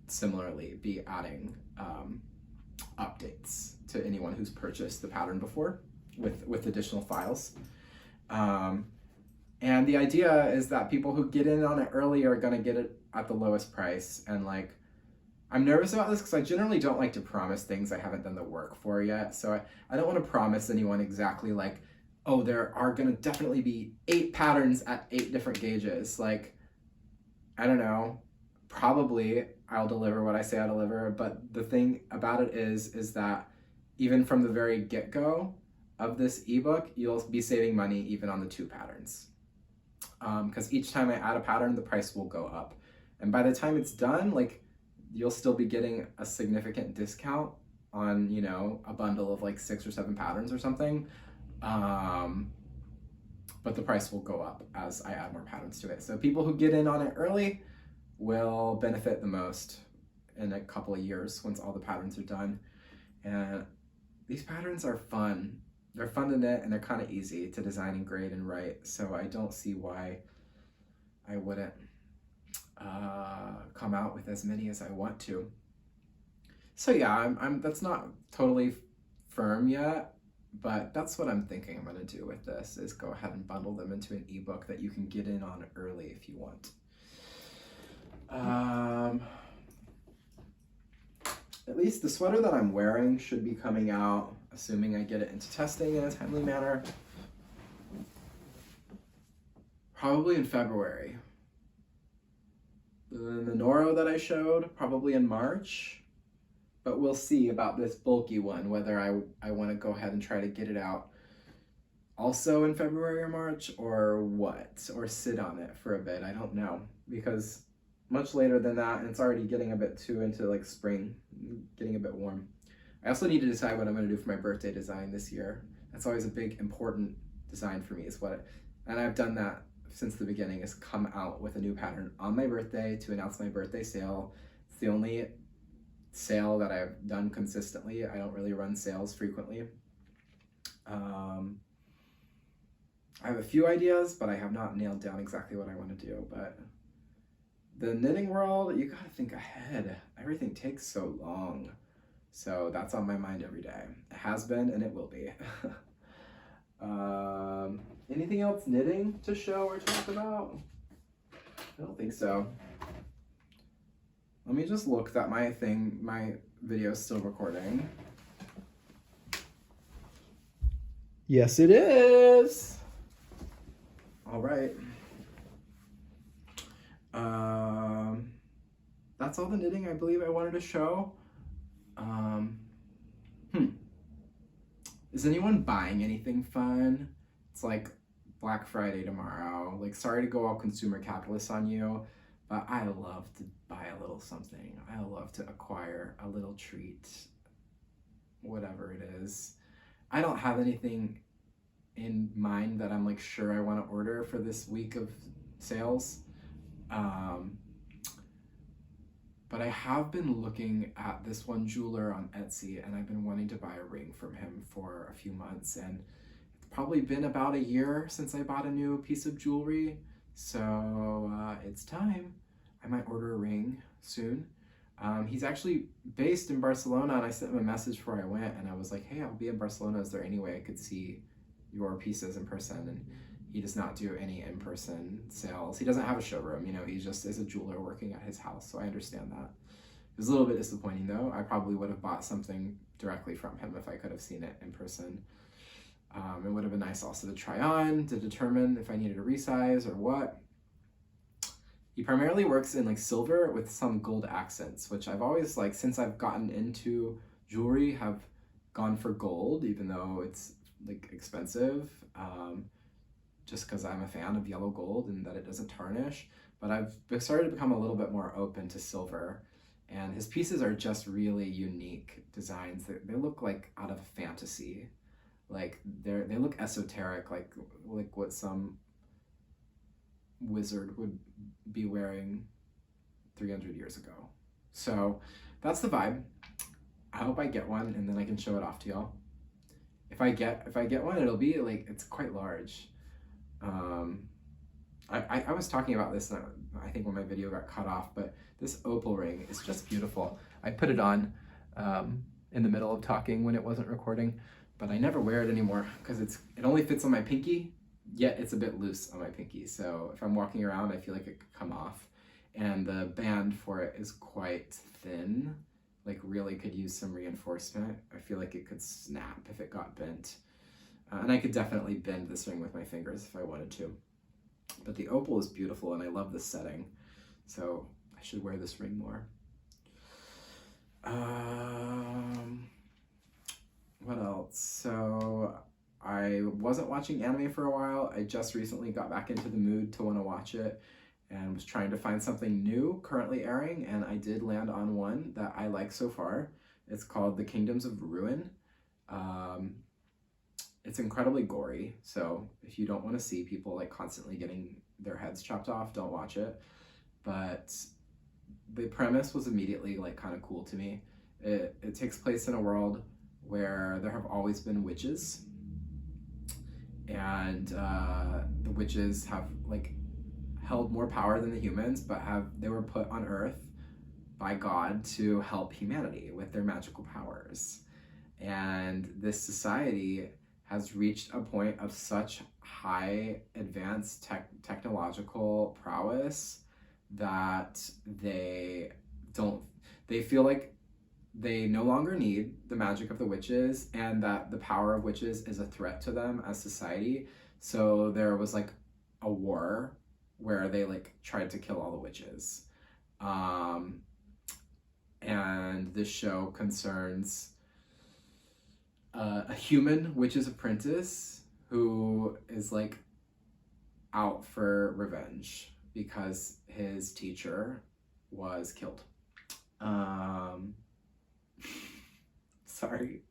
similarly be adding updates to anyone who's purchased the pattern before with additional files. And the idea is that people who get in on it early are gonna get it at the lowest price. And like, I'm nervous about this because I generally don't like to promise things I haven't done the work for yet. So I don't want to promise anyone exactly like, oh, there are going to definitely be 8 patterns at 8 different gauges. Like, I don't know, probably I'll deliver what I say I'll deliver. But the thing about it is that even from the very get-go of this ebook, you'll be saving money even on the 2 patterns. Because each time I add a pattern, the price will go up. And by the time it's done, like, you'll still be getting a significant discount on, you know, a bundle of like 6 or 7 patterns or something. But the price will go up as I add more patterns to it. So people who get in on it early will benefit the most in a couple of years once all the patterns are done. And these patterns are fun. They're fun to knit and they're kind of easy to design and grade and write. So I don't see why I wouldn't come out with as many as I want to. So yeah, I'm that's not totally firm yet, but that's what I'm thinking I'm going to do with this, is go ahead and bundle them into an ebook that you can get in on early if you want. At least the sweater that I'm wearing should be coming out, assuming I get it into testing in a timely manner, probably in February. The Noro that I showed, probably in March, but we'll see about this bulky one, whether I want to go ahead and try to get it out also in February or March, or what, or sit on it for a bit. I don't know, because much later than that, and it's already getting a bit too into like spring, getting a bit warm. I also need to decide what I'm going to do for my birthday design this year. That's always a big important design for me, is and I've done that since the beginning, is come out with a new pattern on my birthday to announce my birthday sale. It's the only sale that I've done consistently. I don't really run sales frequently. I have a few ideas, but I have not nailed down exactly what I want to do. But the knitting world, you gotta think ahead. Everything takes so long. So that's on my mind every day. It has been and it will be. Anything else knitting to show or talk about? I don't think so. Let me just look that my video is still recording. Yes, it is. All right. That's all the knitting I believe I wanted to show. Is anyone buying anything fun? It's like Black Friday tomorrow. Like, sorry to go all consumer capitalist on you, but I love to buy a little something. I love to acquire a little treat, whatever it is. I don't have anything in mind that I'm like sure I want to order for this week of sales. But I have been looking at this one jeweler on Etsy, and I've been wanting to buy a ring from him for a few months, and it's probably been about a year since I bought a new piece of jewelry, so it's time. I might order a ring soon. He's actually based in Barcelona, and I sent him a message before I went, and I was like, hey, I'll be in Barcelona. Is there any way I could see your pieces in person? And He does not do any in-person sales. He doesn't have a showroom, you know, he just is a jeweler working at his house, so I understand that. It was a little bit disappointing though. I probably would have bought something directly from him if I could have seen it in person. It would have been nice also to try on, to determine if I needed a resize or what. He primarily works in like silver with some gold accents, which I've always like, since I've gotten into jewelry, have gone for gold, even though it's like expensive, just because I'm a fan of yellow gold and that it doesn't tarnish. But I've started to become a little bit more open to silver, and his pieces are just really unique designs. They look like out of fantasy, like they look esoteric, like what some wizard would be wearing 300 years ago. So that's the vibe. I hope I get one and then I can show it off to y'all. If I get one, it'll be like, it's quite large. I was talking about this, I think when my video got cut off, but this opal ring is just beautiful. I put it on in the middle of talking when it wasn't recording, but I never wear it anymore because it only fits on my pinky, yet it's a bit loose on my pinky. So if I'm walking around, I feel like it could come off. And the band for it is quite thin, like really could use some reinforcement. I feel like it could snap if it got bent. And I could definitely bend this ring with my fingers if I wanted to. But the opal is beautiful and I love this setting. So I should wear this ring more. What else? So I wasn't watching anime for a while. I just recently got back into the mood to want to watch it and was trying to find something new currently airing, and I did land on one that I like so far. It's called The Kingdoms of Ruin. It's incredibly gory, so if you don't want to see people like constantly getting their heads chopped off, don't watch it. But the premise was immediately like kind of cool to me. It takes place in a world where there have always been witches, and the witches have like held more power than the humans, but they were put on Earth by God to help humanity with their magical powers. And this society has reached a point of such high advanced technological prowess that they feel like they no longer need the magic of the witches, and that the power of witches is a threat to them as society. So there was like a war where they like tried to kill all the witches. And this show concerns a human witch's apprentice who is like out for revenge because his teacher was killed. Sorry,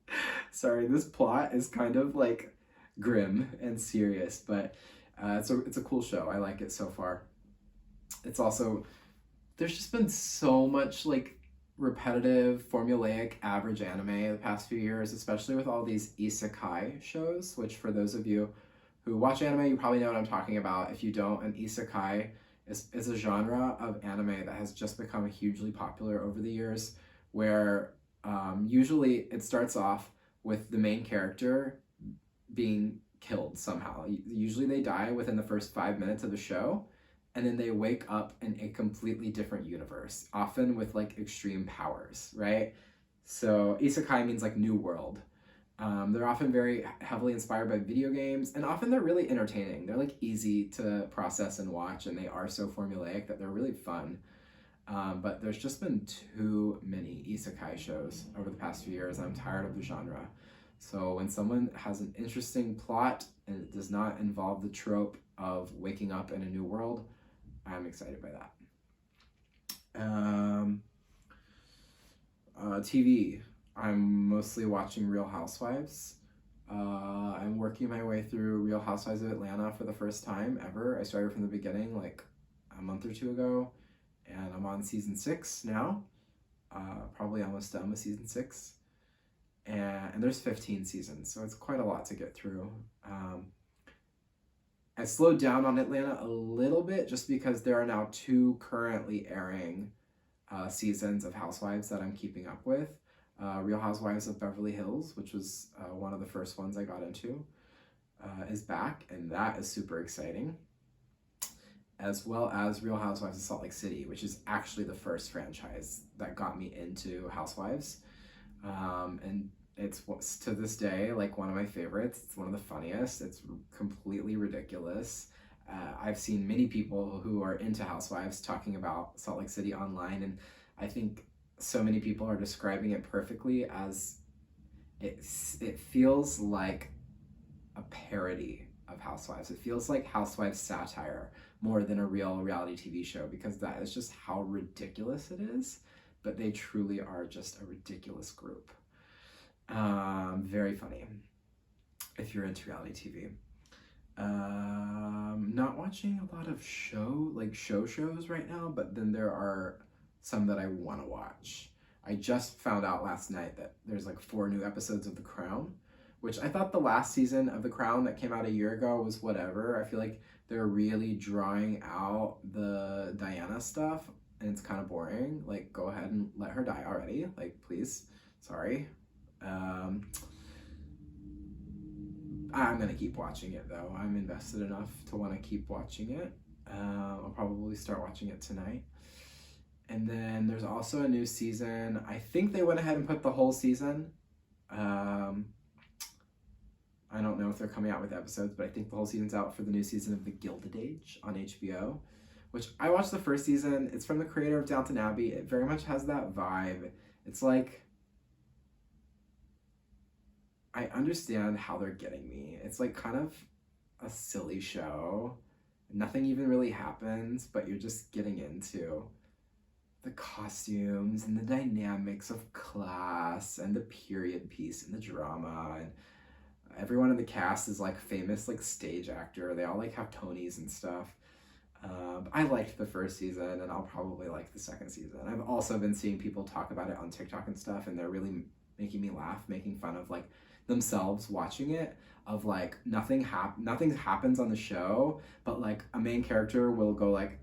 this plot is kind of like grim and serious, but it's a cool show. I like it so far. It's also, there's just been so much like repetitive, formulaic, average anime the past few years, especially with all these isekai shows, which for those of you who watch anime, you probably know what I'm talking about. If you don't, an isekai is a genre of anime that has just become hugely popular over the years, where usually it starts off with the main character being killed somehow. Usually they die within the first 5 minutes of the show, and then they wake up in a completely different universe, often with like extreme powers, right? So isekai means like new world. They're often very heavily inspired by video games, and often they're really entertaining. They're like easy to process and watch, and they are so formulaic that they're really fun. But there's just been too many isekai shows over the past few years. I'm tired of the genre. So when someone has an interesting plot and it does not involve the trope of waking up in a new world, I'm excited by that. TV. I'm mostly watching Real Housewives. I'm working my way through Real Housewives of Atlanta for the first time ever. I started from the beginning like a month or two ago, and I'm on season 6 now. Probably almost done with season 6. And there's 15 seasons, so it's quite a lot to get through. I slowed down on Atlanta a little bit just because there are now 2 currently airing seasons of Housewives that I'm keeping up with. Real Housewives of Beverly Hills, which was one of the first ones I got into. is back, and that is super exciting. As well as Real Housewives of Salt Lake City, which is actually the first franchise that got me into Housewives. And it's to this day like one of my favorites. It's one of the funniest. It's completely ridiculous. I've seen many people who are into Housewives talking about Salt Lake City online, and I think so many people are describing it perfectly as it feels like a parody of Housewives. It feels like Housewives satire more than a real reality TV show, because that is just how ridiculous it is. But they truly are just a ridiculous group. Very funny if you're into reality TV. Not watching a lot of shows right now, but then there are some that I want to watch. I just found out last night that there's like 4 new episodes of The Crown, which I thought the last season of The Crown that came out a year ago was whatever. I feel like they're really drawing out the Diana stuff, and it's kind of boring. Like, go ahead and let her die already. Like, please. Sorry. I'm gonna keep watching it though. I'm invested enough to want to keep watching it. I'll probably start watching it tonight. And then there's also a new season. I think they went ahead and put the whole season. I don't know if they're coming out with episodes, but I think the whole season's out for the new season of The Gilded Age on HBO, which I watched the first season. It's from the creator of Downton Abbey. It very much has that vibe. It's like, I understand how they're getting me. It's like kind of a silly show. Nothing even really happens, but you're just getting into the costumes and the dynamics of class and the period piece and the drama, and everyone in the cast is like famous like stage actor. They all like have Tonys and stuff. I liked the first season, and I'll probably like the second season. I've also been seeing people talk about it on TikTok and stuff, and they're really making me laugh, making fun of like themselves watching it, of like nothing happens on the show, but like a main character will go like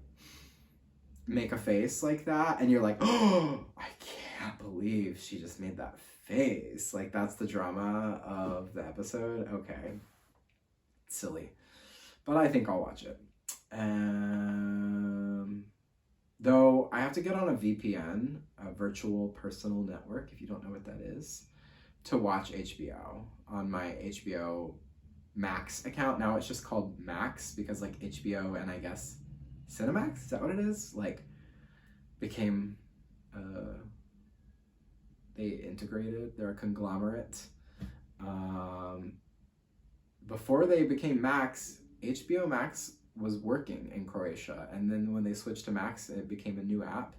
make a face like that, and you're like, oh, I can't believe she just made that face. Like, that's the drama of the episode. Okay, it's silly, but I think I'll watch it. Though I have to get on a VPN, a virtual personal network, if you don't know what that is, to watch HBO on my HBO Max account. Now it's just called Max because like HBO and I guess Cinemax, is that what it is? Like, became, they integrated, they're a conglomerate. Before they became Max, HBO Max was working in Croatia, and then when they switched to Max, it became a new app.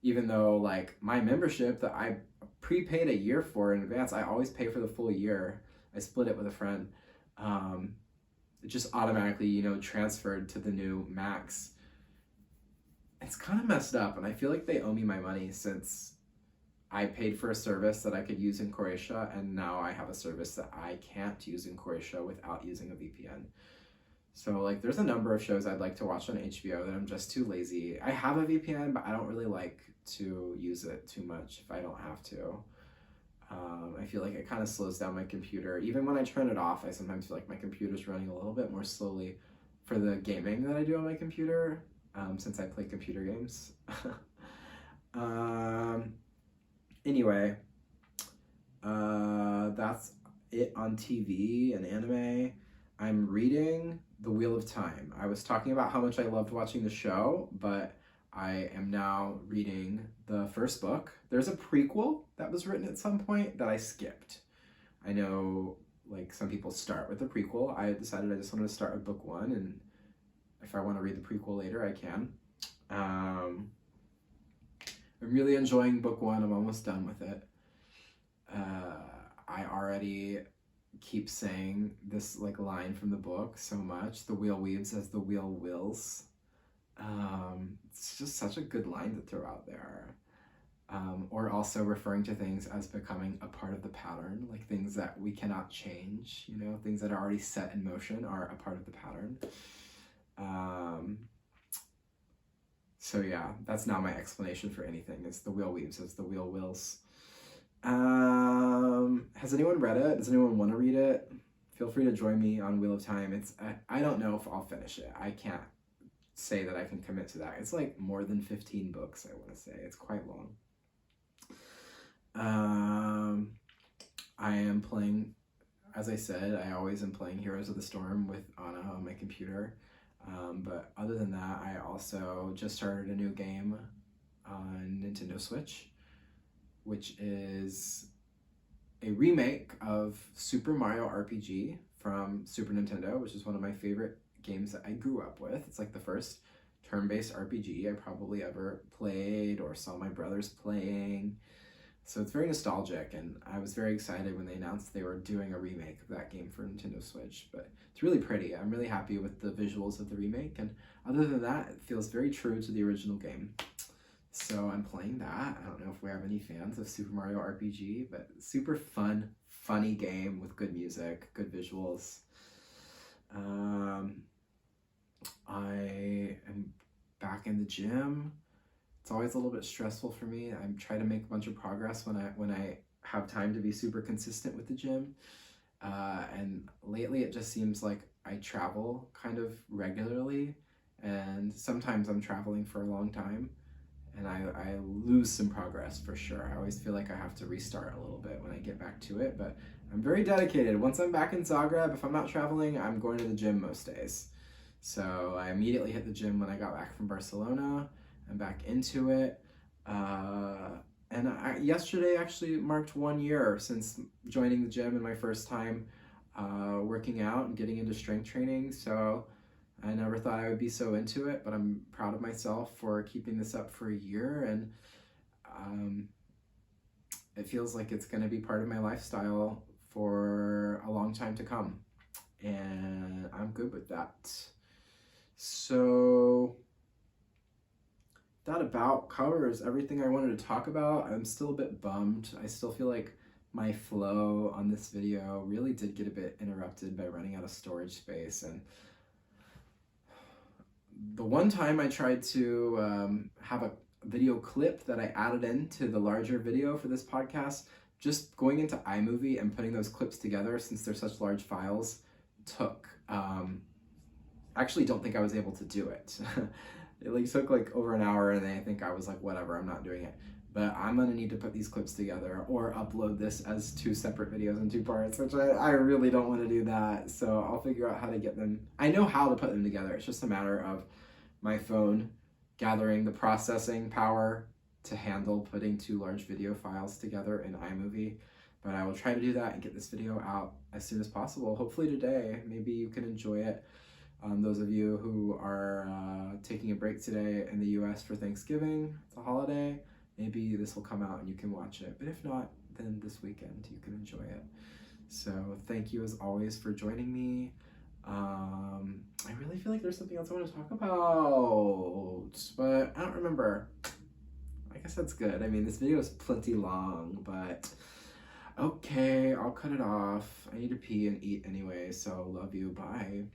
Even though like my membership that I prepaid a year for in advance, I always pay for the full year. I split it with a friend. It just automatically, transferred to the new Max. It's kind of messed up, and I feel like they owe me my money since I paid for a service that I could use in Croatia, and now I have a service that I can't use in Croatia without using a VPN. So like there's a number of shows I'd like to watch on HBO that I'm just too lazy. I have a VPN, but I don't really like to use it too much if I don't have to. I feel like it kind of slows down my computer. Even when I turn it off, I sometimes feel like my computer's running a little bit more slowly for the gaming that I do on my computer, since I play computer games. Anyway, that's it on TV and anime. I'm reading The Wheel of Time. I was talking about how much I loved watching the show, but I am now reading the first book. There's a prequel that was written at some point that I skipped. I know like some people start with the prequel. I decided I just wanted to start with book 1, and if I want to read the prequel later, I can. I'm really enjoying book 1. I'm almost done with it. I already keep saying this like line from the book so much. The wheel weaves as the wheel wills. It's just such a good line to throw out there. Or also referring to things as becoming a part of the pattern, like things that we cannot change, things that are already set in motion are a part of the pattern. So yeah, that's now my explanation for anything. It's the wheel weaves as the wheel wills. Has anyone read it? Does anyone want to read it? feel free to join me on Wheel of Time. I don't know if I'll finish it. I can't say that I can commit to that. It's like more than 15 books, I want to say. It's quite long. I am playing, as I said, I always am playing Heroes of the Storm with Anna on my computer. But other than that, I also just started a new game on Nintendo Switch, which is a remake of Super Mario RPG from Super Nintendo, which is one of my favorite games that I grew up with. It's like the first turn-based RPG I probably ever played or saw my brothers playing. So it's very nostalgic, and I was very excited when they announced they were doing a remake of that game for Nintendo Switch. But it's really pretty. I'm really happy with the visuals of the remake, and other than that, it feels very true to the original game. So I'm playing that. I don't know if we have any fans of Super Mario RPG, but super fun, funny game with good music, good visuals. I am back in the gym. It's always a little bit stressful for me. I'm trying to make a bunch of progress when I have time to be super consistent with the gym. And lately it just seems like I travel kind of regularly, and sometimes I'm traveling for a long time, and I lose some progress for sure. I always feel like I have to restart a little bit when I get back to it, but I'm very dedicated. Once I'm back in Zagreb, if I'm not traveling, I'm going to the gym most days. So I immediately hit the gym when I got back from Barcelona. I'm back into it. Yesterday actually marked 1 year since joining the gym and my first time working out and getting into strength training. So I never thought I would be so into it, but I'm proud of myself for keeping this up for a year, and it feels like it's going to be part of my lifestyle for a long time to come, and I'm good with that. So that about covers everything I wanted to talk about. I'm still a bit bummed. I still feel like my flow on this video really did get a bit interrupted by running out of storage space, and the one time I tried to have a video clip that I added into the larger video for this podcast, just going into iMovie and putting those clips together, since they're such large files, took, I actually don't think I was able to do it. It took like over an hour, and then I think I was like, whatever, I'm not doing it. But I'm gonna need to put these clips together or upload this as 2 separate videos in 2 parts, which I really don't want to do that. So I'll figure out how to get them. I know how to put them together. It's just a matter of my phone gathering the processing power to handle putting 2 large video files together in iMovie. But I will try to do that and get this video out as soon as possible. Hopefully today. Maybe you can enjoy it. Those of you who are taking a break today in the US for Thanksgiving, it's a holiday, maybe this will come out and you can watch it. But if not, then this weekend you can enjoy it. So thank you as always for joining me. I really feel like there's something else I want to talk about, but I don't remember. I guess that's good. I mean, this video is plenty long, but okay, I'll cut it off. I need to pee and eat anyway, so love you, bye.